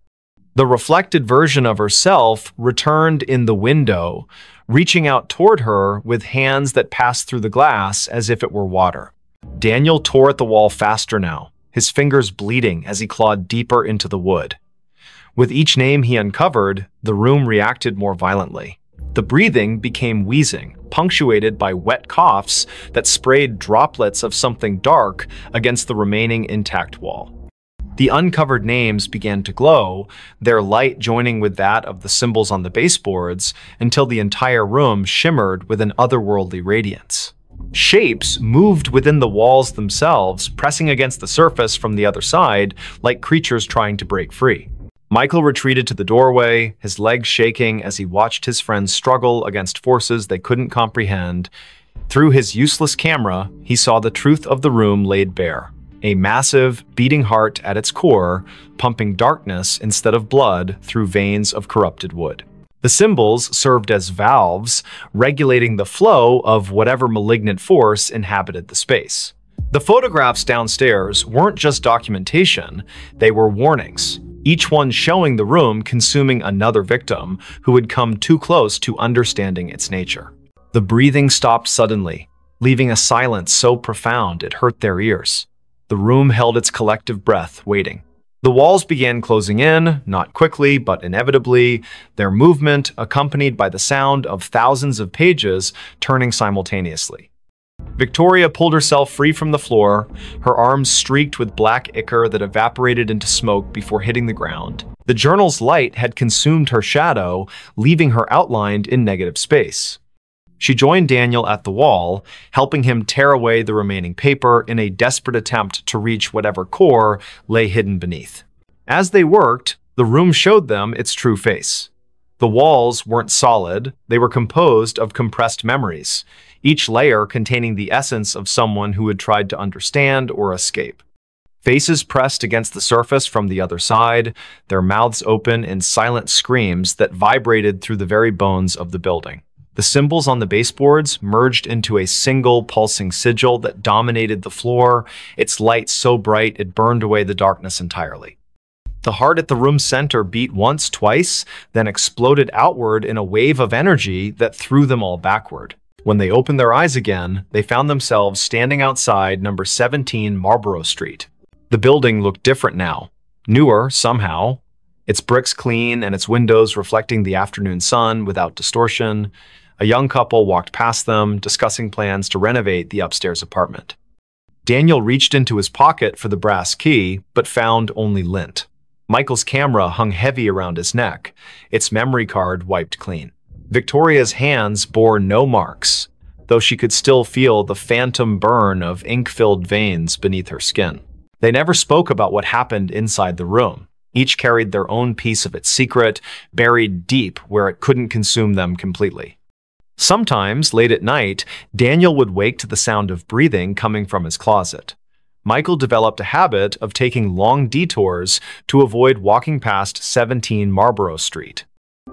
The reflected version of herself returned in the window, reaching out toward her with hands that passed through the glass as if it were water. Daniel tore at the wall faster now, his fingers bleeding as he clawed deeper into the wood. With each name he uncovered, the room reacted more violently. The breathing became wheezing, punctuated by wet coughs that sprayed droplets of something dark against the remaining intact wall. The uncovered names began to glow, their light joining with that of the symbols on the baseboards until the entire room shimmered with an otherworldly radiance. Shapes moved within the walls themselves, pressing against the surface from the other side like creatures trying to break free. Michael retreated to the doorway, his legs shaking as he watched his friends struggle against forces they couldn't comprehend. Through his useless camera, he saw the truth of the room laid bare. A massive, beating heart at its core, pumping darkness instead of blood through veins of corrupted wood. The symbols served as valves, regulating the flow of whatever malignant force inhabited the space. The photographs downstairs weren't just documentation, they were warnings, each one showing the room consuming another victim who had come too close to understanding its nature. The breathing stopped suddenly, leaving a silence so profound it hurt their ears. The room held its collective breath, waiting. The walls began closing in, not quickly, but inevitably, their movement accompanied by the sound of thousands of pages turning simultaneously. Victoria pulled herself free from the floor, her arms streaked with black ichor that evaporated into smoke before hitting the ground. The journal's light had consumed her shadow, leaving her outlined in negative space. She joined Daniel at the wall, helping him tear away the remaining paper in a desperate attempt to reach whatever core lay hidden beneath. As they worked, the room showed them its true face. The walls weren't solid, they were composed of compressed memories, each layer containing the essence of someone who had tried to understand or escape. Faces pressed against the surface from the other side, their mouths open in silent screams that vibrated through the very bones of the building. The symbols on the baseboards merged into a single pulsing sigil that dominated the floor, its light so bright it burned away the darkness entirely. The heart at the room's center beat once, twice, then exploded outward in a wave of energy that threw them all backward. When they opened their eyes again, they found themselves standing outside number 17 Marlborough Street. The building looked different now, newer somehow, its bricks clean and its windows reflecting the afternoon sun without distortion. A young couple walked past them, discussing plans to renovate the upstairs apartment. Daniel reached into his pocket for the brass key, but found only lint. Michael's camera hung heavy around his neck, its memory card wiped clean. Victoria's hands bore no marks, though she could still feel the phantom burn of ink-filled veins beneath her skin. They never spoke about what happened inside the room. Each carried their own piece of its secret, buried deep where it couldn't consume them completely. Sometimes, late at night, Daniel would wake to the sound of breathing coming from his closet. Michael developed a habit of taking long detours to avoid walking past 17 Marlborough Street.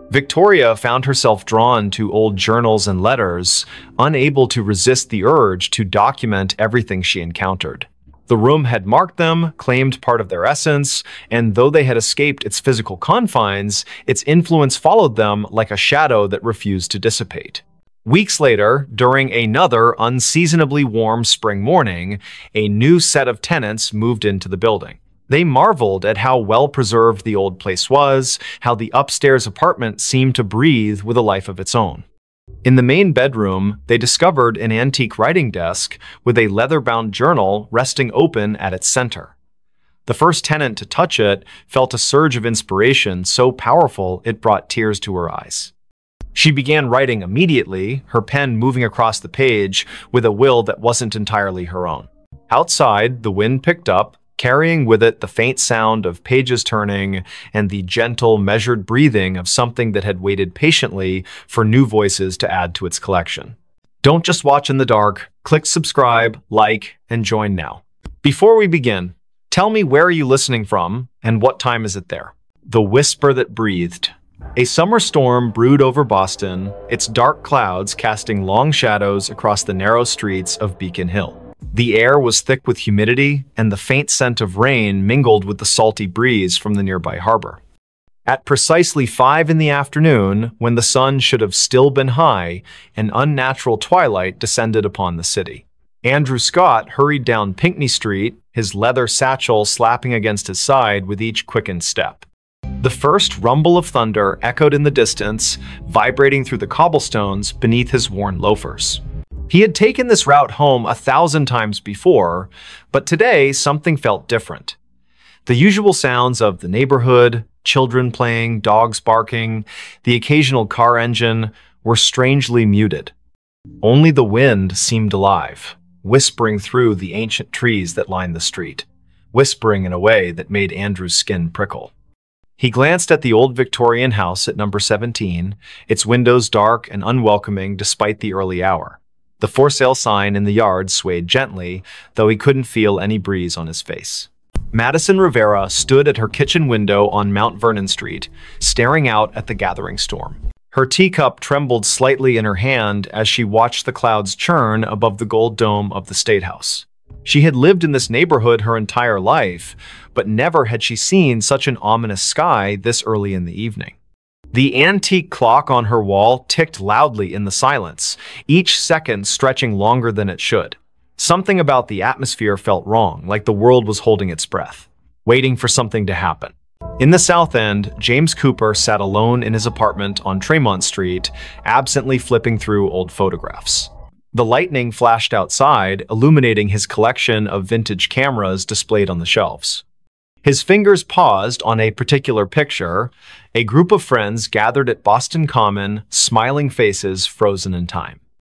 Victoria found herself drawn to old journals and letters, unable to resist the urge to document everything she encountered. The room had marked them, claimed part of their essence, and though they had escaped its physical confines, its influence followed them like a shadow that refused to dissipate. Weeks later, during another unseasonably warm spring morning, a new set of tenants moved into the building. They marveled at how well-preserved the old place was, how the upstairs apartment seemed to breathe with a life of its own. In the main bedroom, they discovered an antique writing desk with a leather-bound journal resting open at its center. The first tenant to touch it felt a surge of inspiration so powerful it brought tears to her eyes. She began writing immediately, her pen moving across the page with a will that wasn't entirely her own. Outside, the wind picked up, carrying with it the faint sound of pages turning and the gentle, measured breathing of something that had waited patiently for new voices to add to its collection. Don't just watch in the dark. Click subscribe, like, and join now. Before we begin, tell me, where are you listening from and what time is it there? The whisper that breathed. A summer storm brewed over Boston, its dark clouds casting long shadows across the narrow streets of Beacon Hill. The air was thick with humidity, and the faint scent of rain mingled with the salty breeze from the nearby harbor. At precisely 5 in the afternoon, when the sun should have still been high, an unnatural twilight descended upon the city. Andrew Scott hurried down Pinckney Street, his leather satchel slapping against his side with each quickened step. The first rumble of thunder echoed in the distance, vibrating through the cobblestones beneath his worn loafers. He had taken this route home 1,000 times before, but today something felt different. The usual sounds of the neighborhood, children playing, dogs barking, the occasional car engine, were strangely muted. Only the wind seemed alive, whispering through the ancient trees that lined the street, whispering in a way that made Andrew's skin prickle. He glanced at the old Victorian house at number 17, its windows dark and unwelcoming despite the early hour. The for sale sign in the yard swayed gently, though he couldn't feel any breeze on his face. Madison Rivera stood at her kitchen window on Mount Vernon Street, staring out at the gathering storm. Her teacup trembled slightly in her hand as she watched the clouds churn above the gold dome of the State House. She had lived in this neighborhood her entire life, but never had she seen such an ominous sky this early in the evening. The antique clock on her wall ticked loudly in the silence, each second stretching longer than it should. Something about the atmosphere felt wrong, like the world was holding its breath, waiting for something to happen. In the South End, James Cooper sat alone in his apartment on Tremont Street, absently flipping through old photographs. The lightning flashed outside, illuminating his collection of vintage cameras displayed on the shelves. His fingers paused on a particular picture, a group of friends gathered at Boston Common, smiling faces frozen in time.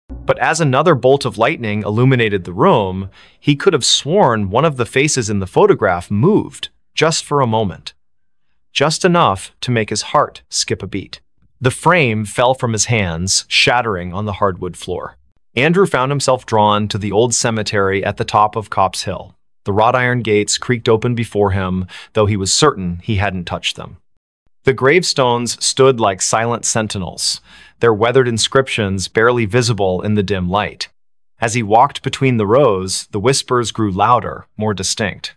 But as another bolt of lightning illuminated the room, he could have sworn one of the faces in the photograph moved, just for a moment. Just enough to make his heart skip a beat. The frame fell from his hands, shattering on the hardwood floor. Andrew found himself drawn to the old cemetery at the top of Copp's Hill. The wrought iron gates creaked open before him, though he was certain he hadn't touched them. The gravestones stood like silent sentinels, their weathered inscriptions barely visible in the dim light. As he walked between the rows, the whispers grew louder, more distinct.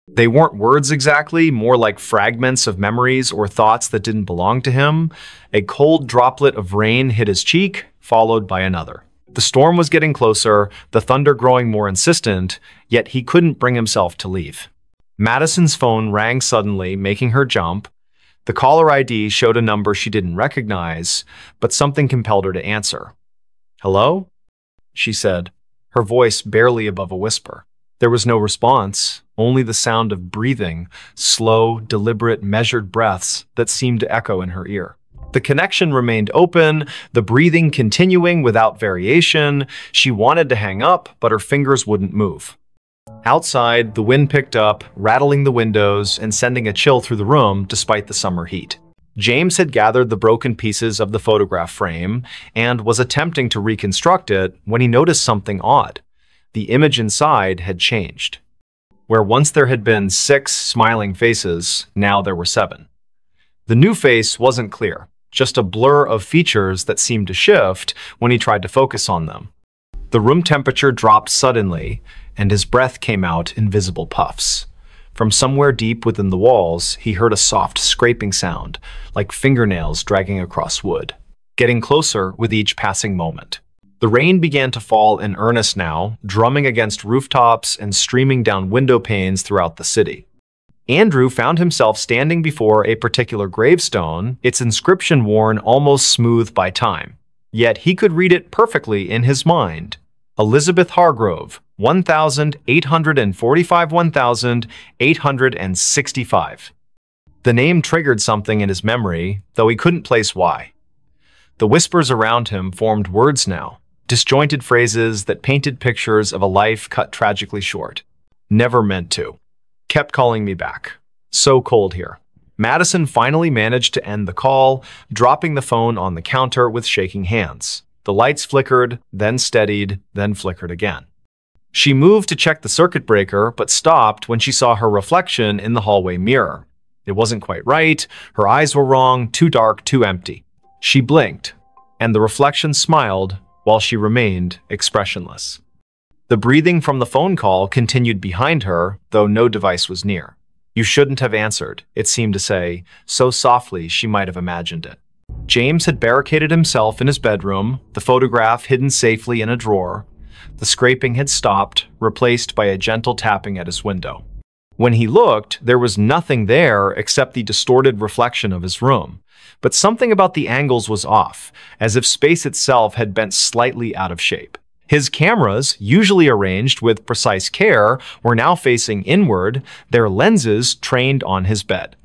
They weren't words exactly, more like fragments of memories or thoughts that didn't belong to him. A cold droplet of rain hit his cheek, followed by another. The storm was getting closer, the thunder growing more insistent, yet he couldn't bring himself to leave. Madison's phone rang suddenly, making her jump. The caller ID showed a number she didn't recognize, but something compelled her to answer. "Hello?" she said, her voice barely above a whisper. There was no response, only the sound of breathing, slow, deliberate, measured breaths that seemed to echo in her ear. The connection remained open, the breathing continuing without variation. She wanted to hang up, but her fingers wouldn't move. Outside, the wind picked up, rattling the windows and sending a chill through the room despite the summer heat. James had gathered the broken pieces of the photograph frame and was attempting to reconstruct it when he noticed something odd. The image inside had changed. Where once there had been 6 smiling faces, now there were 7. The new face wasn't clear, just a blur of features that seemed to shift when he tried to focus on them. The room temperature dropped suddenly, and his breath came out in visible puffs. From somewhere deep within the walls, he heard a soft scraping sound, like fingernails dragging across wood, getting closer with each passing moment. The rain began to fall in earnest now, drumming against rooftops and streaming down window panes throughout the city. Andrew found himself standing before a particular gravestone, its inscription worn almost smooth by time. Yet he could read it perfectly in his mind. Elizabeth Hargrove, 1845–1865. The name triggered something in his memory, though he couldn't place why. The whispers around him formed words now, disjointed phrases that painted pictures of a life cut tragically short. Never meant to. Kept calling me back. So cold here. Madison finally managed to end the call, dropping the phone on the counter with shaking hands. The lights flickered, then steadied, then flickered again. She moved to check the circuit breaker, but stopped when she saw her reflection in the hallway mirror. It wasn't quite right, her eyes were wrong, too dark, too empty. She blinked, and the reflection smiled while she remained expressionless. The breathing from the phone call continued behind her, though no device was near. "You shouldn't have answered," it seemed to say, so softly she might have imagined it. James had barricaded himself in his bedroom, the photograph hidden safely in a drawer. The scraping had stopped, replaced by a gentle tapping at his window. When he looked, there was nothing there except the distorted reflection of his room. But something about the angles was off, as if space itself had bent slightly out of shape. His cameras, usually arranged with precise care, were now facing inward, their lenses trained on his bed.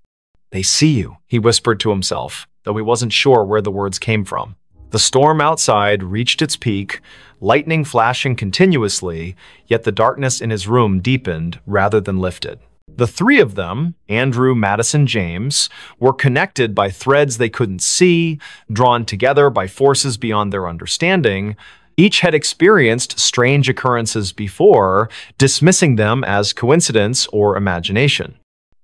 "They see you," he whispered to himself, though he wasn't sure where the words came from. The storm outside reached its peak, lightning flashing continuously, yet the darkness in his room deepened rather than lifted. The 3 of them, Andrew, Madison, James, were connected by threads they couldn't see, drawn together by forces beyond their understanding. Each had experienced strange occurrences before, dismissing them as coincidence or imagination.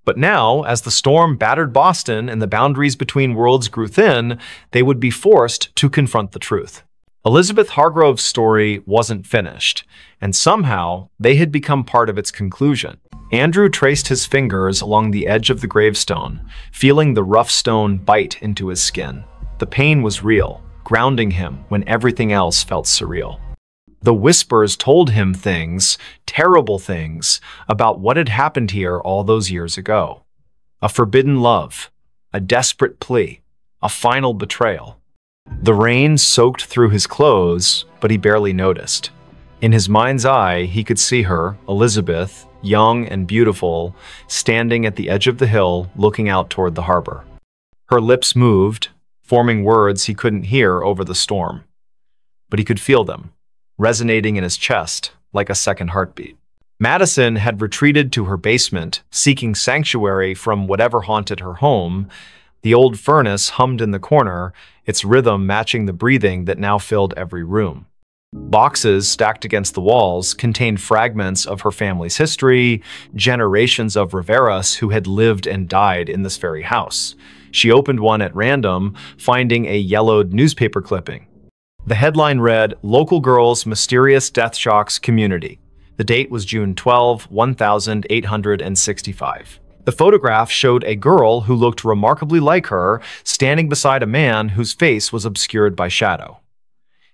But now, as the storm battered Boston and the boundaries between worlds grew thin, they would be forced to confront the truth. Elizabeth Hargrove's story wasn't finished, and somehow they had become part of its conclusion. Andrew traced his fingers along the edge of the gravestone, feeling the rough stone bite into his skin. The pain was real, grounding him when everything else felt surreal. The whispers told him things, terrible things, about what had happened here all those years ago. A forbidden love, a desperate plea, a final betrayal. The rain soaked through his clothes, but he barely noticed. In his mind's eye, he could see her, Elizabeth, young and beautiful, standing at the edge of the hill, looking out toward the harbor. Her lips moved, forming words he couldn't hear over the storm. But he could feel them, resonating in his chest like a second heartbeat. Madison had retreated to her basement, seeking sanctuary from whatever haunted her home. The old furnace hummed in the corner, its rhythm matching the breathing that now filled every room. Boxes stacked against the walls contained fragments of her family's history, generations of Riveras who had lived and died in this very house. She opened one at random, finding a yellowed newspaper clipping. The headline read, "Local Girls' Mysterious Death Shocks Community." The date was June 12, 1865. The photograph showed a girl who looked remarkably like her, standing beside a man whose face was obscured by shadow.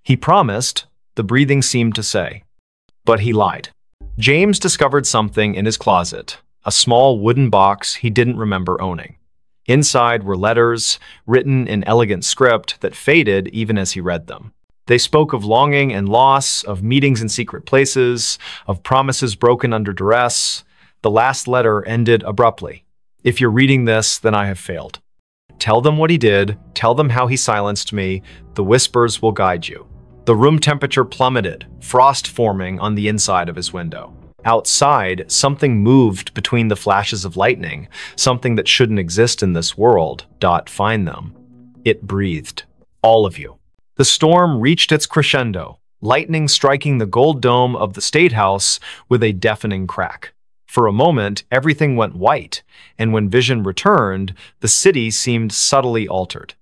He promised, the breathing seemed to say. But he lied. James discovered something in his closet, a small wooden box he didn't remember owning. Inside were letters, written in elegant script that faded even as he read them. They spoke of longing and loss, of meetings in secret places, of promises broken under duress. The last letter ended abruptly. "If you're reading this, then I have failed. Tell them what he did, tell them how he silenced me, the whispers will guide you." The room temperature plummeted, frost forming on the inside of his window. Outside, something moved between the flashes of lightning, something that shouldn't exist in this world. Find them. It breathed. All of you. The storm reached its crescendo, lightning striking the gold dome of the State House with a deafening crack. For a moment, everything went white, and when vision returned, the city seemed subtly altered.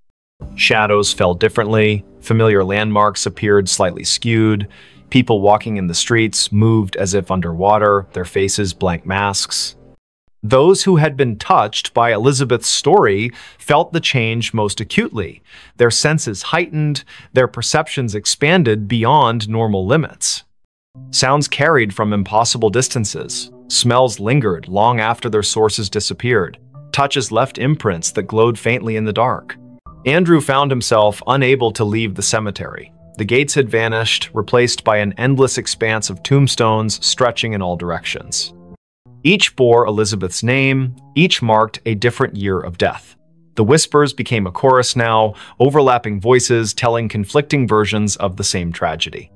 Shadows fell differently, familiar landmarks appeared slightly skewed, people walking in the streets moved as if underwater, their faces blank masks. Those who had been touched by Elizabeth's story felt the change most acutely. Their senses heightened, their perceptions expanded beyond normal limits. Sounds carried from impossible distances. Smells lingered long after their sources disappeared. Touches left imprints that glowed faintly in the dark. Andrew found himself unable to leave the cemetery. The gates had vanished, replaced by an endless expanse of tombstones stretching in all directions. Each bore Elizabeth's name, each marked a different year of death. The whispers became a chorus now, overlapping voices telling conflicting versions of the same tragedy.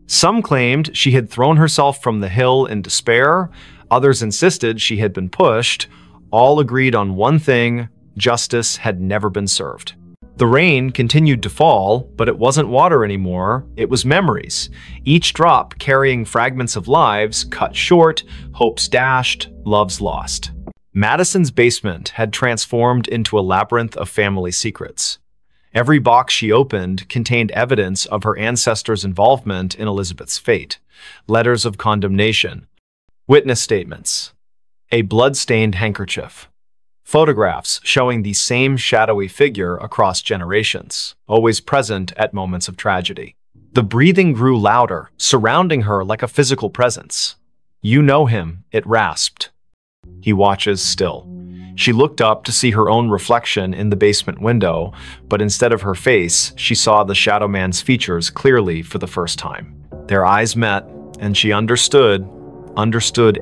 Some claimed she had thrown herself from the hill in despair, others insisted she had been pushed. All agreed on one thing: justice had never been served. The rain continued to fall, but it wasn't water anymore, it was memories, each drop carrying fragments of lives cut short, hopes dashed, loves lost. Madison's basement had transformed into a labyrinth of family secrets. Every box she opened contained evidence of her ancestors' involvement in Elizabeth's fate, letters of condemnation, witness statements, a blood-stained handkerchief, photographs showing the same shadowy figure across generations, always present at moments of tragedy. The breathing grew louder, surrounding her like a physical presence. "You know him," it rasped. "He watches still." She looked up to see her own reflection in the basement window, but instead of her face, she saw the Shadow Man's features clearly for the first time. Their eyes met, and she understood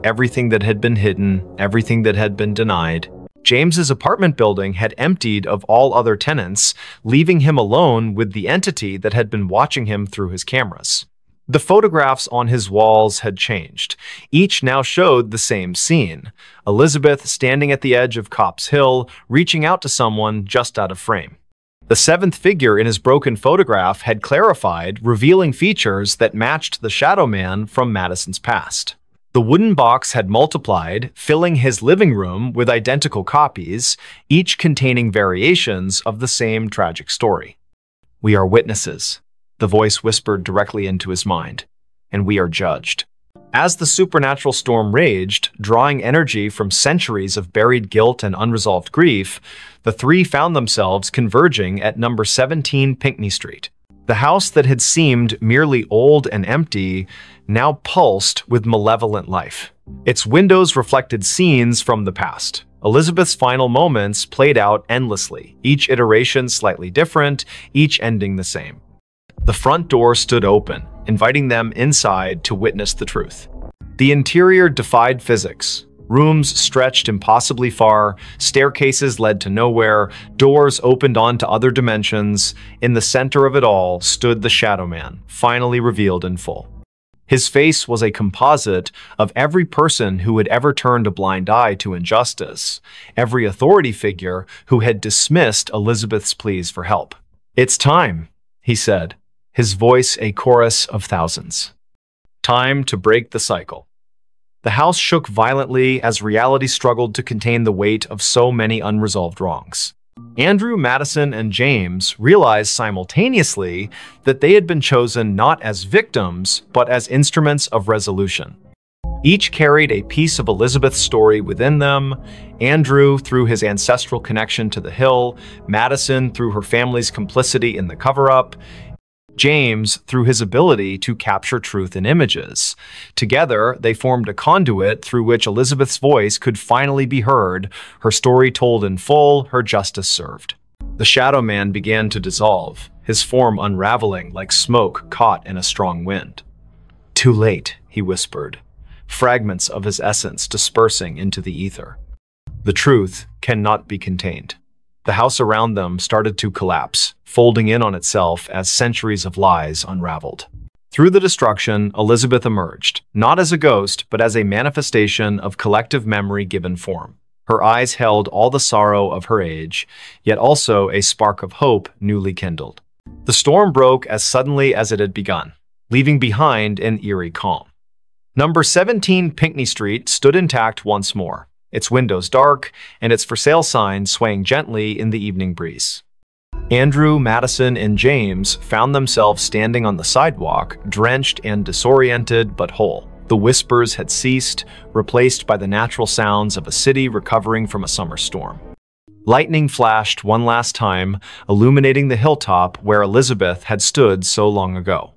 everything that had been hidden, everything that had been denied. James's apartment building had emptied of all other tenants, leaving him alone with the entity that had been watching him through his cameras. The photographs on his walls had changed. Each now showed the same scene: Elizabeth standing at the edge of Copp's Hill, reaching out to someone just out of frame. The seventh figure in his broken photograph had clarified, revealing features that matched the Shadow Man from Madison's past. The wooden box had multiplied, filling his living room with identical copies, each containing variations of the same tragic story. "We are witnesses," the voice whispered directly into his mind, "and we are judged." As the supernatural storm raged, drawing energy from centuries of buried guilt and unresolved grief, the three found themselves converging at number 17 Pinckney Street. The house that had seemed merely old and empty now pulsed with malevolent life. Its windows reflected scenes from the past. Elizabeth's final moments played out endlessly, each iteration slightly different, each ending the same. The front door stood open, inviting them inside to witness the truth. The interior defied physics. Rooms stretched impossibly far, staircases led to nowhere, doors opened onto other dimensions. In the center of it all stood the Shadow Man, finally revealed in full. His face was a composite of every person who had ever turned a blind eye to injustice, every authority figure who had dismissed Elizabeth's pleas for help. "It's time," he said. his voice a chorus of thousands. Time to break the cycle. The house shook violently as reality struggled to contain the weight of so many unresolved wrongs. Andrew, Madison, and James realized simultaneously that they had been chosen not as victims, but as instruments of resolution. Each carried a piece of Elizabeth's story within them. Andrew through his ancestral connection to the hill, Madison through her family's complicity in the cover-up, James through his ability to capture truth in images. Together, they formed a conduit through which Elizabeth's voice could finally be heard, her story told in full, her justice served. The Shadow Man began to dissolve, his form unraveling like smoke caught in a strong wind. "Too late," he whispered, fragments of his essence dispersing into the ether. The truth cannot be contained. The house around them started to collapse, folding in on itself as centuries of lies unraveled. Through the destruction, Elizabeth emerged, not as a ghost, but as a manifestation of collective memory given form. Her eyes held all the sorrow of her age, yet also a spark of hope newly kindled. The storm broke as suddenly as it had begun, leaving behind an eerie calm. Number 17 Pinckney Street stood intact once more, its windows dark, and its for sale sign swaying gently in the evening breeze. Andrew, Madison, and James found themselves standing on the sidewalk, drenched and disoriented but whole. The whispers had ceased, replaced by the natural sounds of a city recovering from a summer storm. Lightning flashed one last time, illuminating the hilltop where Elizabeth had stood so long ago.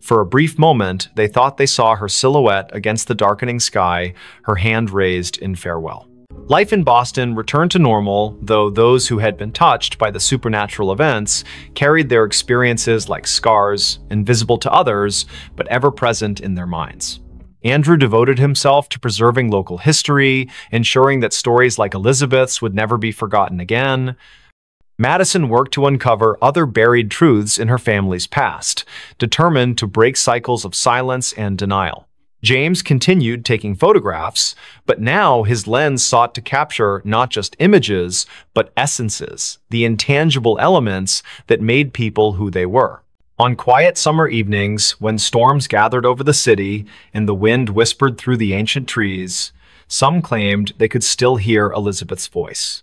For a brief moment, they thought they saw her silhouette against the darkening sky, her hand raised in farewell. Life in Boston returned to normal, though those who had been touched by the supernatural events carried their experiences like scars, invisible to others, but ever present in their minds. Andrew devoted himself to preserving local history, ensuring that stories like Elizabeth's would never be forgotten again. Madison worked to uncover other buried truths in her family's past, determined to break cycles of silence and denial. James continued taking photographs, but now his lens sought to capture not just images, but essences, the intangible elements that made people who they were. On quiet summer evenings, when storms gathered over the city and the wind whispered through the ancient trees, some claimed they could still hear Elizabeth's voice.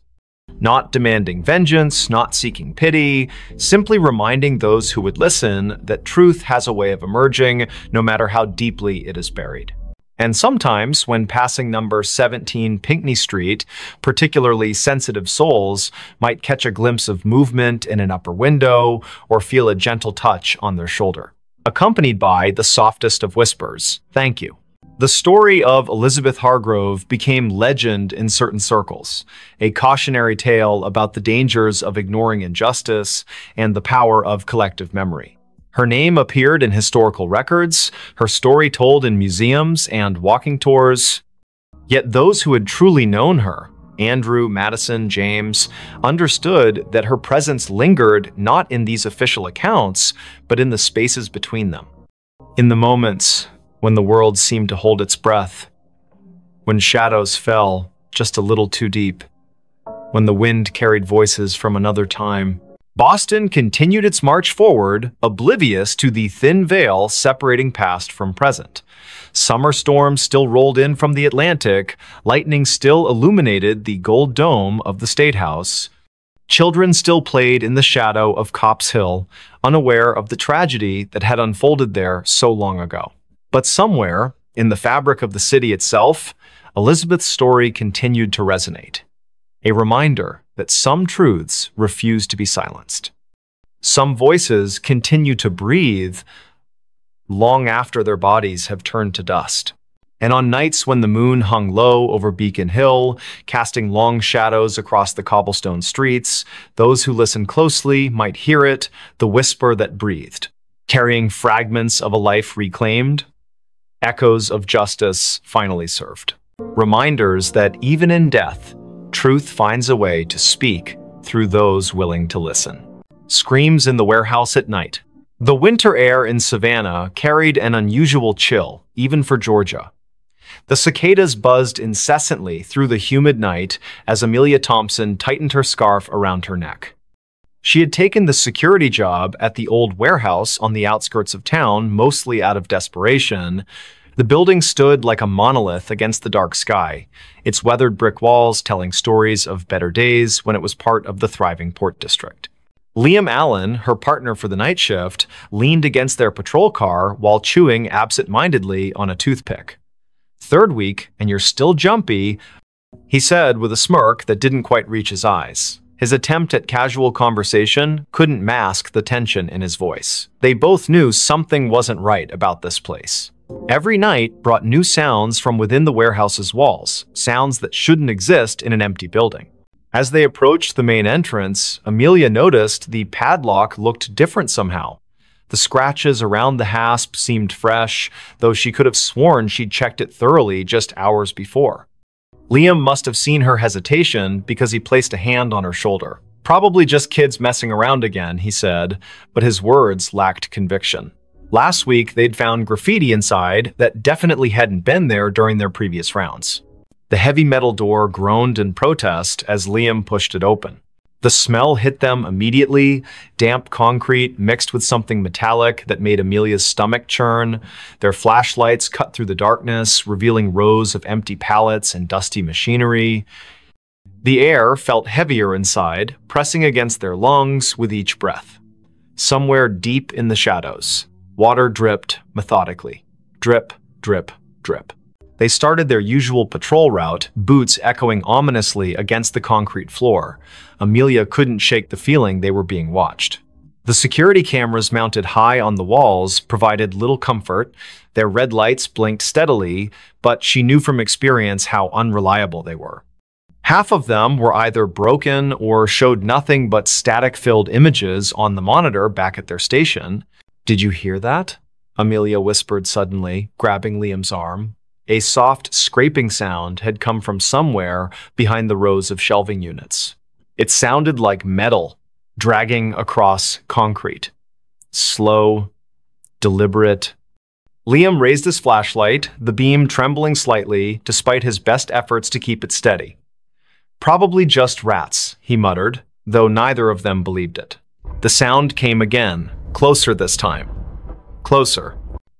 Not demanding vengeance, not seeking pity, simply reminding those who would listen that truth has a way of emerging, no matter how deeply it is buried. And sometimes, when passing number 17 Pinckney Street, particularly sensitive souls might catch a glimpse of movement in an upper window or feel a gentle touch on their shoulder, accompanied by the softest of whispers, "Thank you." The story of Elizabeth Hargrove became legend in certain circles, a cautionary tale about the dangers of ignoring injustice and the power of collective memory. Her name appeared in historical records, her story told in museums and walking tours. Yet those who had truly known her, Andrew, Madison, James, understood that her presence lingered not in these official accounts, but in the spaces between them. In the moments when the world seemed to hold its breath, when shadows fell just a little too deep, when the wind carried voices from another time, Boston continued its march forward, oblivious to the thin veil separating past from present. Summer storms still rolled in from the Atlantic, lightning still illuminated the gold dome of the State House. Children still played in the shadow of Copp's Hill, unaware of the tragedy that had unfolded there so long ago. But somewhere, in the fabric of the city itself, Elizabeth's story continued to resonate. A reminder that some truths refuse to be silenced. Some voices continue to breathe long after their bodies have turned to dust. And on nights when the moon hung low over Beacon Hill, casting long shadows across the cobblestone streets, those who listened closely might hear it, the whisper that breathed, carrying fragments of a life reclaimed, echoes of justice finally served. Reminders that even in death, truth finds a way to speak through those willing to listen. Screams in the warehouse at night. The winter air in Savannah carried an unusual chill, even for Georgia. The cicadas buzzed incessantly through the humid night as Amelia Thompson tightened her scarf around her neck. She had taken the security job at the old warehouse on the outskirts of town, mostly out of desperation. The building stood like a monolith against the dark sky, its weathered brick walls telling stories of better days when it was part of the thriving port district. Liam Allen, her partner for the night shift, leaned against their patrol car while chewing absent-mindedly on a toothpick. "Third week, and you're still jumpy," he said with a smirk that didn't quite reach his eyes. His attempt at casual conversation couldn't mask the tension in his voice. They both knew something wasn't right about this place. Every night brought new sounds from within the warehouse's walls, sounds that shouldn't exist in an empty building. As they approached the main entrance, Amelia noticed the padlock looked different somehow. The scratches around the hasp seemed fresh, though she could have sworn she'd checked it thoroughly just hours before. Liam must have seen her hesitation because he placed a hand on her shoulder. "Probably just kids messing around again," he said, but his words lacked conviction. Last week, they'd found graffiti inside that definitely hadn't been there during their previous rounds. The heavy metal door groaned in protest as Liam pushed it open. The smell hit them immediately, damp concrete mixed with something metallic that made Amelia's stomach churn. Their flashlights cut through the darkness, revealing rows of empty pallets and dusty machinery. The air felt heavier inside, pressing against their lungs with each breath. Somewhere deep in the shadows, water dripped methodically. Drip, drip, drip. They started their usual patrol route, boots echoing ominously against the concrete floor. Amelia couldn't shake the feeling they were being watched. The security cameras mounted high on the walls provided little comfort. Their red lights blinked steadily, but she knew from experience how unreliable they were. Half of them were either broken or showed nothing but static-filled images on the monitor back at their station. "Did you hear that?" Amelia whispered suddenly, grabbing Liam's arm. A soft scraping sound had come from somewhere behind the rows of shelving units. It sounded like metal dragging across concrete. Slow, deliberate. Liam raised his flashlight, the beam trembling slightly despite his best efforts to keep it steady. "Probably just rats," he muttered, though neither of them believed it. The sound came again, closer this time. Closer.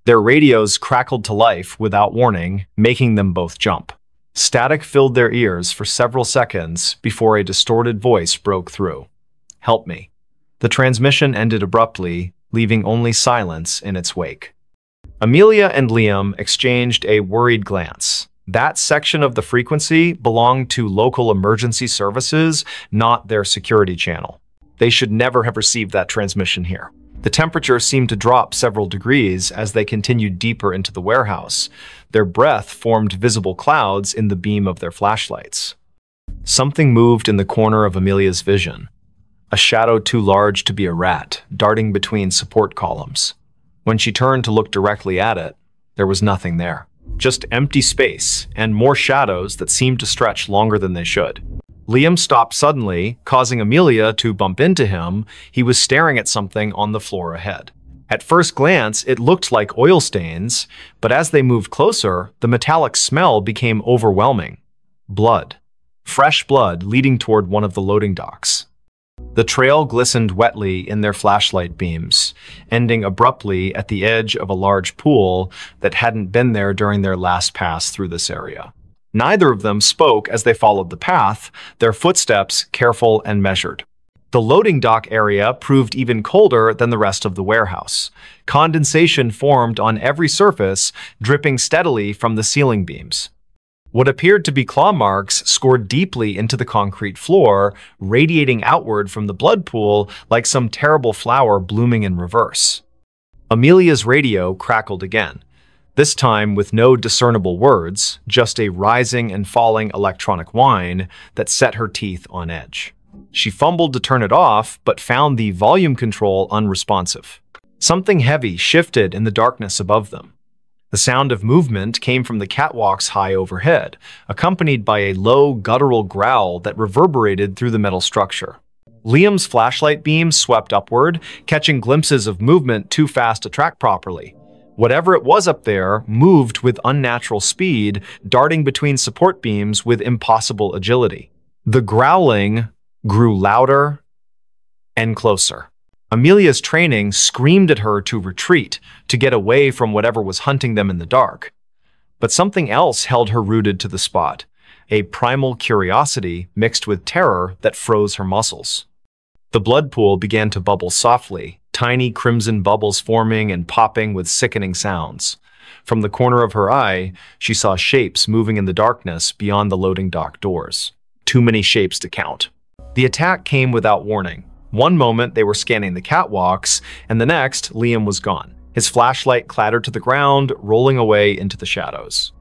Their radios crackled to life without warning, making them both jump. Static filled their ears for several seconds before a distorted voice broke through. "Help me." The transmission ended abruptly, leaving only silence in its wake. Amelia and Liam exchanged a worried glance. That section of the frequency belonged to local emergency services, not their security channel. They should never have received that transmission here. The temperature seemed to drop several degrees as they continued deeper into the warehouse. Their breath formed visible clouds in the beam of their flashlights. Something moved in the corner of Amelia's vision. A shadow too large to be a rat, darting between support columns. When she turned to look directly at it, there was nothing there. Just empty space and more shadows that seemed to stretch longer than they should. Liam stopped suddenly, causing Amelia to bump into him. He was staring at something on the floor ahead. At first glance, it looked like oil stains, but as they moved closer, the metallic smell became overwhelming. Blood. Fresh blood leading toward one of the loading docks. The trail glistened wetly in their flashlight beams, ending abruptly at the edge of a large pool that hadn't been there during their last pass through this area. Neither of them spoke as they followed the path, their footsteps careful and measured. The loading dock area proved even colder than the rest of the warehouse. Condensation formed on every surface, dripping steadily from the ceiling beams. What appeared to be claw marks scored deeply into the concrete floor, radiating outward from the blood pool like some terrible flower blooming in reverse. Amelia's radio crackled again. This time with no discernible words, just a rising and falling electronic whine that set her teeth on edge. She fumbled to turn it off, but found the volume control unresponsive. Something heavy shifted in the darkness above them. The sound of movement came from the catwalks high overhead, accompanied by a low, guttural growl that reverberated through the metal structure. Liam's flashlight beam swept upward, catching glimpses of movement too fast to track properly. Whatever it was up there moved with unnatural speed, darting between support beams with impossible agility. The growling grew louder and closer. Amelia's training screamed at her to retreat, to get away from whatever was hunting them in the dark. But something else held her rooted to the spot, a primal curiosity mixed with terror that froze her muscles. The blood pool began to bubble softly, tiny crimson bubbles forming and popping with sickening sounds. From the corner of her eye, she saw shapes moving in the darkness beyond the loading dock doors. Too many shapes to count. The attack came without warning. One moment they were scanning the catwalks, and the next, Liam was gone. His flashlight clattered to the ground, rolling away into the shadows.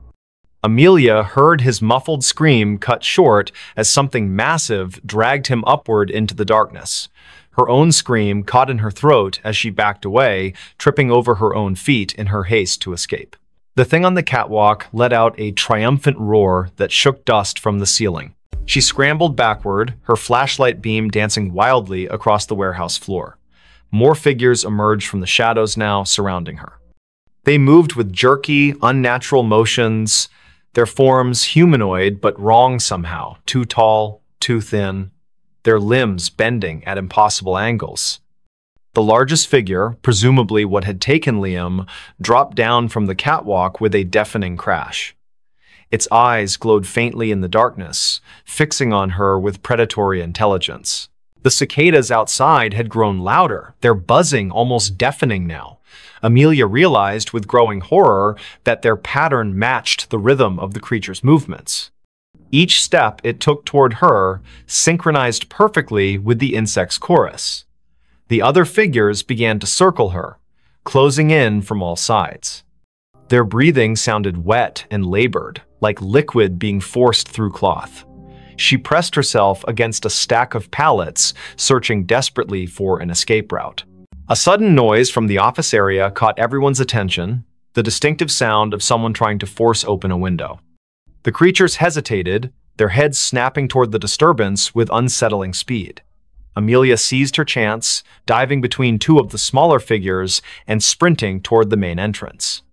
Amelia heard his muffled scream cut short as something massive dragged him upward into the darkness. Her own scream caught in her throat as she backed away, tripping over her own feet in her haste to escape. The thing on the catwalk let out a triumphant roar that shook dust from the ceiling. She scrambled backward, her flashlight beam dancing wildly across the warehouse floor. More figures emerged from the shadows now, surrounding her. They moved with jerky, unnatural motions, their forms humanoid but wrong somehow, too tall, too thin, their limbs bending at impossible angles. The largest figure, presumably what had taken Liam, dropped down from the catwalk with a deafening crash. Its eyes glowed faintly in the darkness, fixing on her with predatory intelligence. The cicadas outside had grown louder, their buzzing almost deafening now. Amelia realized with growing horror that their pattern matched the rhythm of the creature's movements. Each step it took toward her synchronized perfectly with the insect's chorus. The other figures began to circle her, closing in from all sides. Their breathing sounded wet and labored, like liquid being forced through cloth. She pressed herself against a stack of pallets, searching desperately for an escape route. A sudden noise from the office area caught everyone's attention, the distinctive sound of someone trying to force open a window. The creatures hesitated, their heads snapping toward the disturbance with unsettling speed. Amelia seized her chance, diving between two of the smaller figures and sprinting toward the main entrance.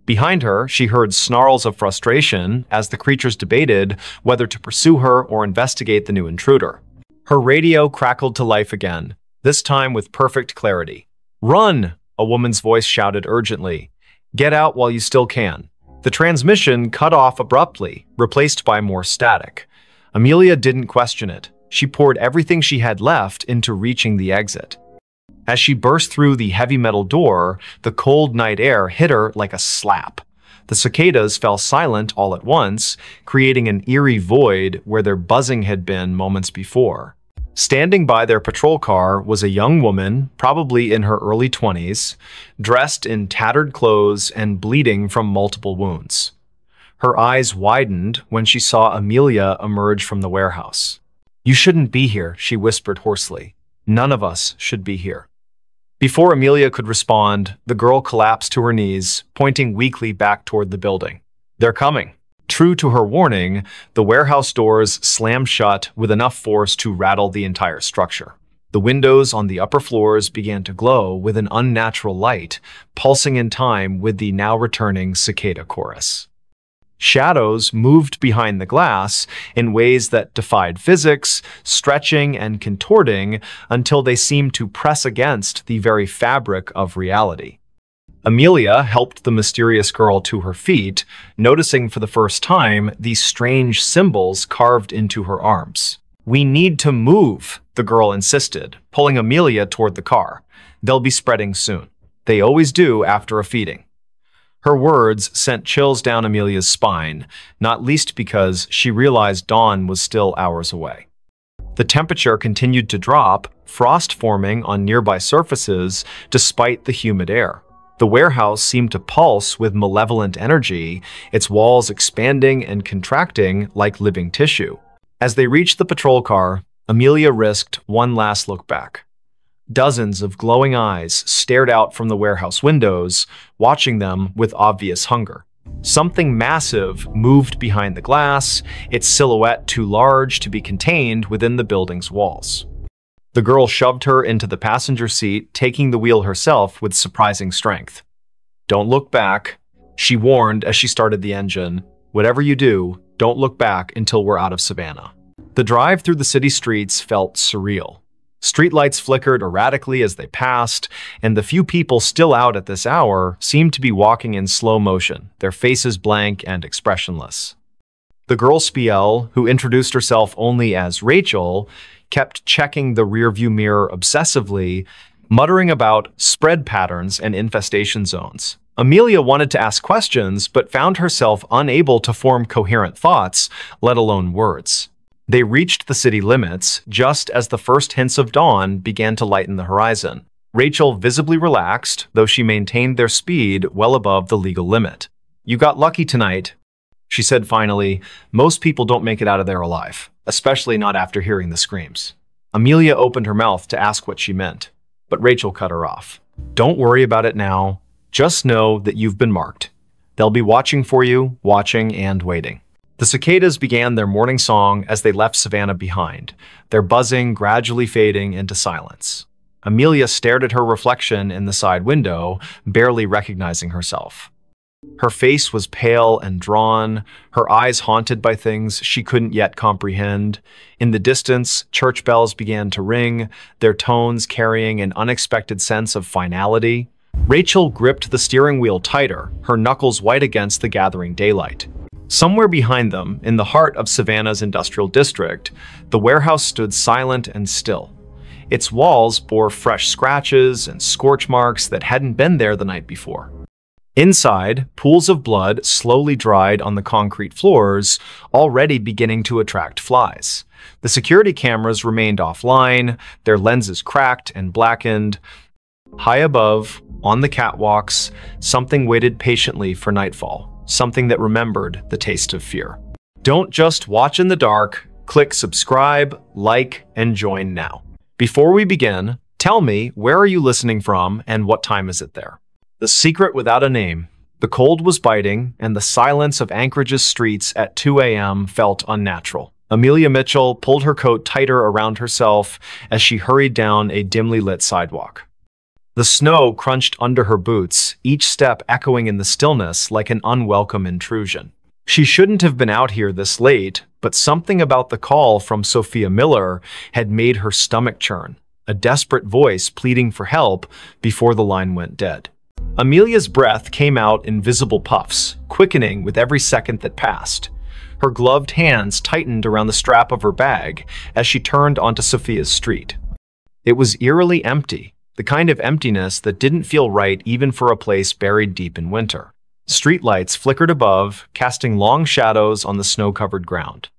Behind her, she heard snarls of frustration as the creatures debated whether to pursue her or investigate the new intruder. Her radio crackled to life again, this time with perfect clarity. "Run!" a woman's voice shouted urgently. "Get out while you still can." The transmission cut off abruptly, replaced by more static. Amelia didn't question it. She poured everything she had left into reaching the exit. As she burst through the heavy metal door, the cold night air hit her like a slap. The cicadas fell silent all at once, creating an eerie void where their buzzing had been moments before. Standing by their patrol car was a young woman, probably in her early 20s, dressed in tattered clothes and bleeding from multiple wounds. Her eyes widened when she saw Amelia emerge from the warehouse. "You shouldn't be here," she whispered hoarsely. "None of us should be here." Before Amelia could respond, the girl collapsed to her knees, pointing weakly back toward the building. "They're coming." True to her warning, the warehouse doors slammed shut with enough force to rattle the entire structure. The windows on the upper floors began to glow with an unnatural light, pulsing in time with the now returning cicada chorus. Shadows moved behind the glass in ways that defied physics, stretching and contorting until they seemed to press against the very fabric of reality. Amelia helped the mysterious girl to her feet, noticing for the first time these strange symbols carved into her arms. "We need to move," the girl insisted, pulling Amelia toward the car. "They'll be spreading soon. They always do after a feeding." Her words sent chills down Amelia's spine, not least because she realized dawn was still hours away. The temperature continued to drop, frost forming on nearby surfaces despite the humid air. The warehouse seemed to pulse with malevolent energy, its walls expanding and contracting like living tissue. As they reached the patrol car, Amelia risked one last look back. Dozens of glowing eyes stared out from the warehouse windows, watching them with obvious hunger. Something massive moved behind the glass, its silhouette too large to be contained within the building's walls. The girl shoved her into the passenger seat, taking the wheel herself with surprising strength. "Don't look back," she warned as she started the engine. "Whatever you do, don't look back until we're out of Savannah." The drive through the city streets felt surreal. Streetlights flickered erratically as they passed, and the few people still out at this hour seemed to be walking in slow motion, their faces blank and expressionless. The girl Spiel, who introduced herself only as Rachel, kept checking the rearview mirror obsessively, muttering about spread patterns and infestation zones. Amelia wanted to ask questions, but found herself unable to form coherent thoughts, let alone words. They reached the city limits just as the first hints of dawn began to lighten the horizon. Rachel visibly relaxed, though she maintained their speed well above the legal limit. "You got lucky tonight," she said finally. "Most people don't make it out of there alive, especially not after hearing the screams." Amelia opened her mouth to ask what she meant, but Rachel cut her off. "Don't worry about it now. Just know that you've been marked. They'll be watching for you, watching and waiting." The cicadas began their morning song as they left Savannah behind, their buzzing gradually fading into silence. Amelia stared at her reflection in the side window, barely recognizing herself. Her face was pale and drawn, her eyes haunted by things she couldn't yet comprehend. In the distance, church bells began to ring, their tones carrying an unexpected sense of finality. Rachel gripped the steering wheel tighter, her knuckles white against the gathering daylight. Somewhere behind them, in the heart of Savannah's industrial district, the warehouse stood silent and still. Its walls bore fresh scratches and scorch marks that hadn't been there the night before. Inside, pools of blood slowly dried on the concrete floors, already beginning to attract flies. The security cameras remained offline, their lenses cracked and blackened. High above, on the catwalks, something waited patiently for nightfall. Something that remembered the taste of fear. Don't just watch in the dark. Click subscribe, like, and join now. Before we begin, tell me, where are you listening from and what time is it there? The secret without a name. The cold was biting, and the silence of Anchorage's streets at 2 a.m. felt unnatural. Amelia Mitchell pulled her coat tighter around herself as she hurried down a dimly lit sidewalk. The snow crunched under her boots, each step echoing in the stillness like an unwelcome intrusion. She shouldn't have been out here this late, but something about the call from Sophia Miller had made her stomach churn, a desperate voice pleading for help before the line went dead. Amelia's breath came out in visible puffs, quickening with every second that passed. Her gloved hands tightened around the strap of her bag as she turned onto Sophia's street. It was eerily empty. The kind of emptiness that didn't feel right even for a place buried deep in winter. Streetlights flickered above, casting long shadows on the snow-covered ground.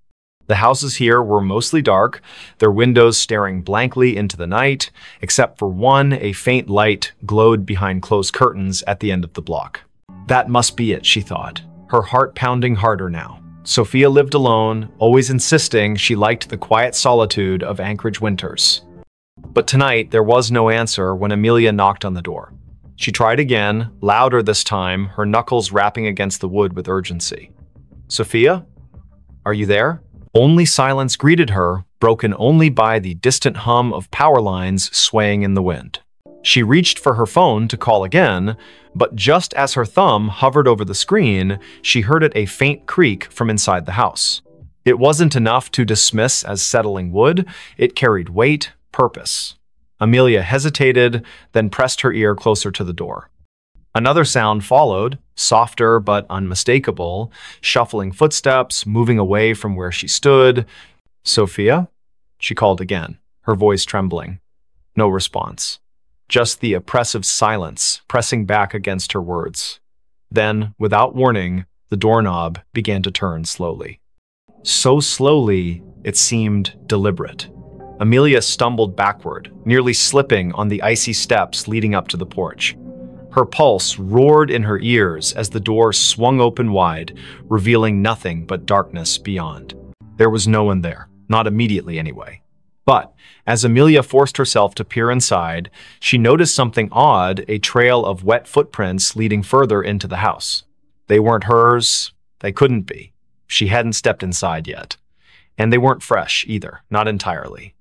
The houses here were mostly dark, their windows staring blankly into the night, except for one, a faint light glowed behind closed curtains at the end of the block. That must be it, she thought, her heart pounding harder now. Sophia lived alone, always insisting she liked the quiet solitude of Anchorage winters. But tonight, there was no answer when Amelia knocked on the door. She tried again, louder this time, her knuckles rapping against the wood with urgency. "Sophia? Are you there?" Only silence greeted her, broken only by the distant hum of power lines swaying in the wind. She reached for her phone to call again, but just as her thumb hovered over the screen, she heard it a faint creak from inside the house. It wasn't enough to dismiss as settling wood, it carried weight, purpose. Amelia hesitated, then pressed her ear closer to the door. Another sound followed, softer but unmistakable, shuffling footsteps, moving away from where she stood. "Sophia?" she called again, her voice trembling. No response. Just the oppressive silence pressing back against her words. Then, without warning, the doorknob began to turn slowly. So slowly, it seemed deliberate. Amelia stumbled backward, nearly slipping on the icy steps leading up to the porch. Her pulse roared in her ears as the door swung open wide, revealing nothing but darkness beyond. There was no one there, not immediately anyway. But as Amelia forced herself to peer inside, she noticed something odd, a trail of wet footprints leading further into the house. They weren't hers. They couldn't be. She hadn't stepped inside yet. And they weren't fresh either, not entirely.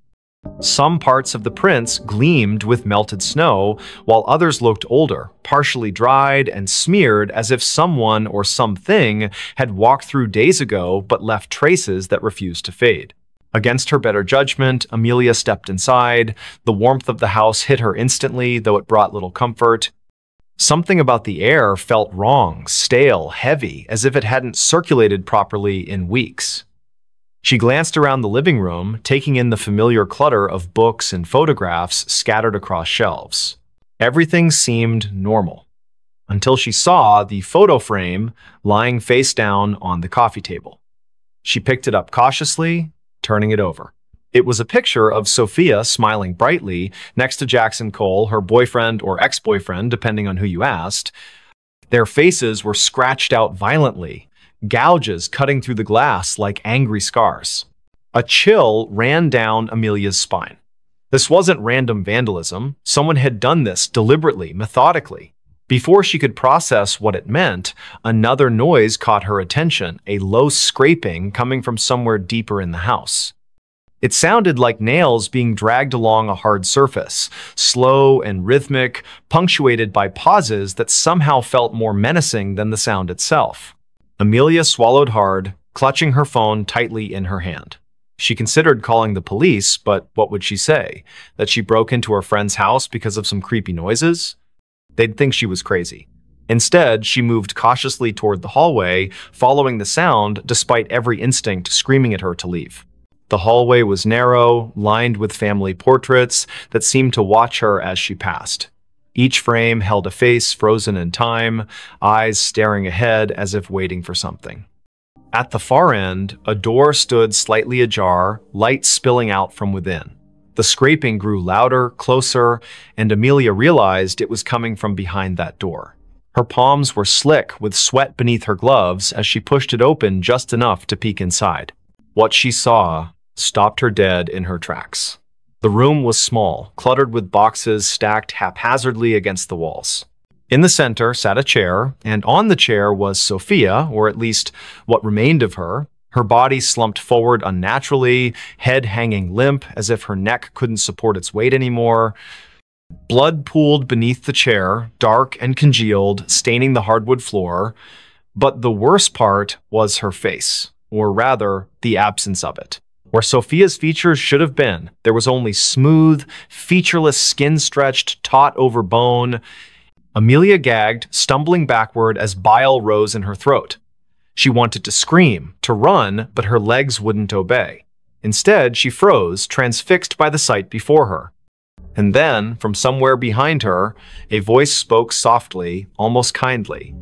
Some parts of the prints gleamed with melted snow, while others looked older, partially dried and smeared as if someone or something had walked through days ago but left traces that refused to fade. Against her better judgment, Amelia stepped inside. The warmth of the house hit her instantly, though it brought little comfort. Something about the air felt wrong, stale, heavy, as if it hadn't circulated properly in weeks. She glanced around the living room, taking in the familiar clutter of books and photographs scattered across shelves. Everything seemed normal, until she saw the photo frame lying face down on the coffee table. She picked it up cautiously, turning it over. It was a picture of Sophia smiling brightly next to Jackson Cole, her boyfriend or ex-boyfriend, depending on who you asked. Their faces were scratched out violently, gouges cutting through the glass like angry scars. A chill ran down Amelia's spine. This wasn't random vandalism. Someone had done this deliberately, methodically. Before she could process what it meant, another noise caught her attention, a low scraping coming from somewhere deeper in the house. It sounded like nails being dragged along a hard surface, slow and rhythmic, punctuated by pauses that somehow felt more menacing than the sound itself. Amelia swallowed hard, clutching her phone tightly in her hand. She considered calling the police, but what would she say? That she broke into her friend's house because of some creepy noises? They'd think she was crazy. Instead, she moved cautiously toward the hallway, following the sound despite every instinct screaming at her to leave. The hallway was narrow, lined with family portraits that seemed to watch her as she passed. Each frame held a face frozen in time, eyes staring ahead as if waiting for something. At the far end, a door stood slightly ajar, light spilling out from within. The scraping grew louder, closer, and Amelia realized it was coming from behind that door. Her palms were slick with sweat beneath her gloves as she pushed it open just enough to peek inside. What she saw stopped her dead in her tracks. The room was small, cluttered with boxes stacked haphazardly against the walls. In the center sat a chair, and on the chair was Sophia, or at least what remained of her. Her body slumped forward unnaturally, head hanging limp as if her neck couldn't support its weight anymore. Blood pooled beneath the chair, dark and congealed, staining the hardwood floor. But the worst part was her face, or rather, the absence of it. Where Sophia's features should have been, there was only smooth, featureless skin stretched taut over bone. Amelia gagged, stumbling backward as bile rose in her throat. She wanted to scream, to run, but her legs wouldn't obey. Instead, she froze, transfixed by the sight before her. And then, from somewhere behind her, a voice spoke softly, almost kindly.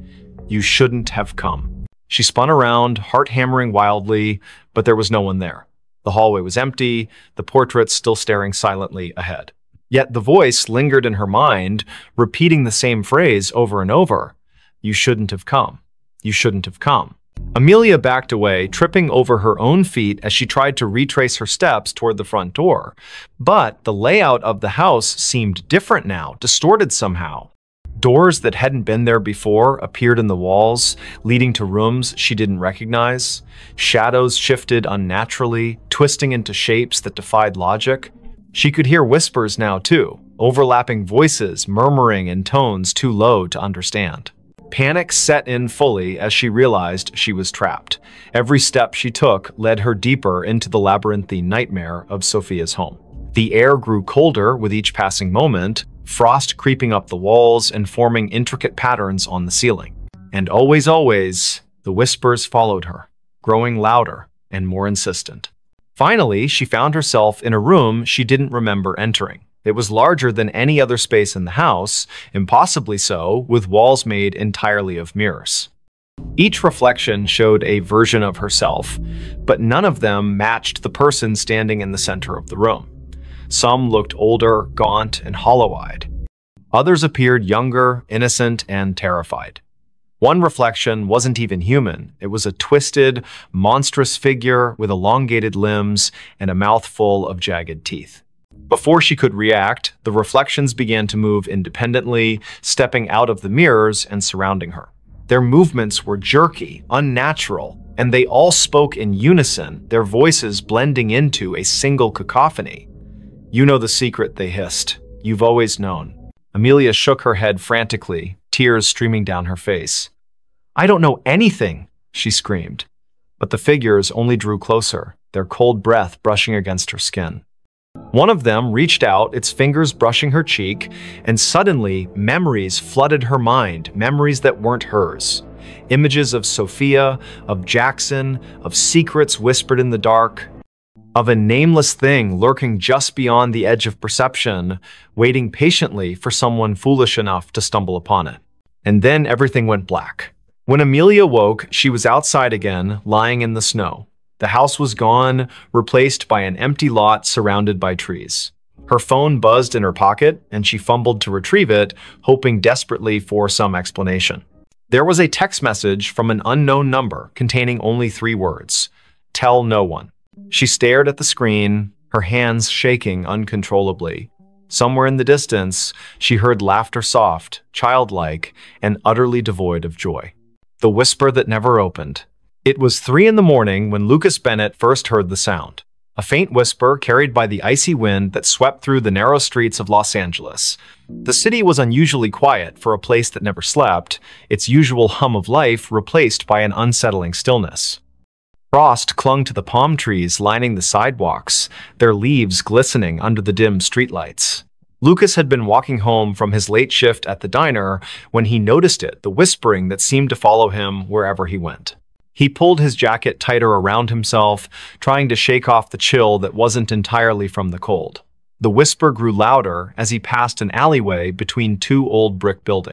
"You shouldn't have come." She spun around, heart hammering wildly, but there was no one there. The hallway was empty, the portraits still staring silently ahead. Yet the voice lingered in her mind, repeating the same phrase over and over. "You shouldn't have come. You shouldn't have come." Amelia backed away, tripping over her own feet as she tried to retrace her steps toward the front door. But the layout of the house seemed different now, distorted somehow. Doors that hadn't been there before appeared in the walls, leading to rooms she didn't recognize. Shadows shifted unnaturally, twisting into shapes that defied logic. She could hear whispers now, too, overlapping voices murmuring in tones too low to understand. Panic set in fully as she realized she was trapped. Every step she took led her deeper into the labyrinthine nightmare of Sophia's home. The air grew colder with each passing moment, frost creeping up the walls and forming intricate patterns on the ceiling. And always, always, the whispers followed her, growing louder and more insistent. Finally, she found herself in a room she didn't remember entering. It was larger than any other space in the house, impossibly so, with walls made entirely of mirrors. Each reflection showed a version of herself, but none of them matched the person standing in the center of the room. Some looked older, gaunt, and hollow-eyed. Others appeared younger, innocent, and terrified. One reflection wasn't even human. It was a twisted, monstrous figure with elongated limbs and a mouth full of jagged teeth. Before she could react, the reflections began to move independently, stepping out of the mirrors and surrounding her. Their movements were jerky, unnatural, and they all spoke in unison, their voices blending into a single cacophony. "You know the secret," they hissed. "You've always known." Amelia shook her head frantically, tears streaming down her face. "I don't know anything," she screamed. But the figures only drew closer, their cold breath brushing against her skin. One of them reached out, its fingers brushing her cheek, and suddenly memories flooded her mind, memories that weren't hers. Images of Sophia, of Jackson, of secrets whispered in the dark, of a nameless thing lurking just beyond the edge of perception, waiting patiently for someone foolish enough to stumble upon it. And then everything went black. When Amelia woke, she was outside again, lying in the snow. The house was gone, replaced by an empty lot surrounded by trees. Her phone buzzed in her pocket, and she fumbled to retrieve it, hoping desperately for some explanation. There was a text message from an unknown number containing only 3 words: "Tell no one." She stared at the screen, her hands shaking uncontrollably. Somewhere in the distance, she heard laughter, soft, childlike, and utterly devoid of joy. The whisper that never opened. It was 3 in the morning when Lucas Bennett first heard the sound. A faint whisper carried by the icy wind that swept through the narrow streets of Los Angeles. The city was unusually quiet for a place that never slept, its usual hum of life replaced by an unsettling stillness. Frost clung to the palm trees lining the sidewalks, their leaves glistening under the dim streetlights. Lucas had been walking home from his late shift at the diner when he noticed it, the whispering that seemed to follow him wherever he went. He pulled his jacket tighter around himself, trying to shake off the chill that wasn't entirely from the cold. The whisper grew louder as he passed an alleyway between 2 old brick buildings.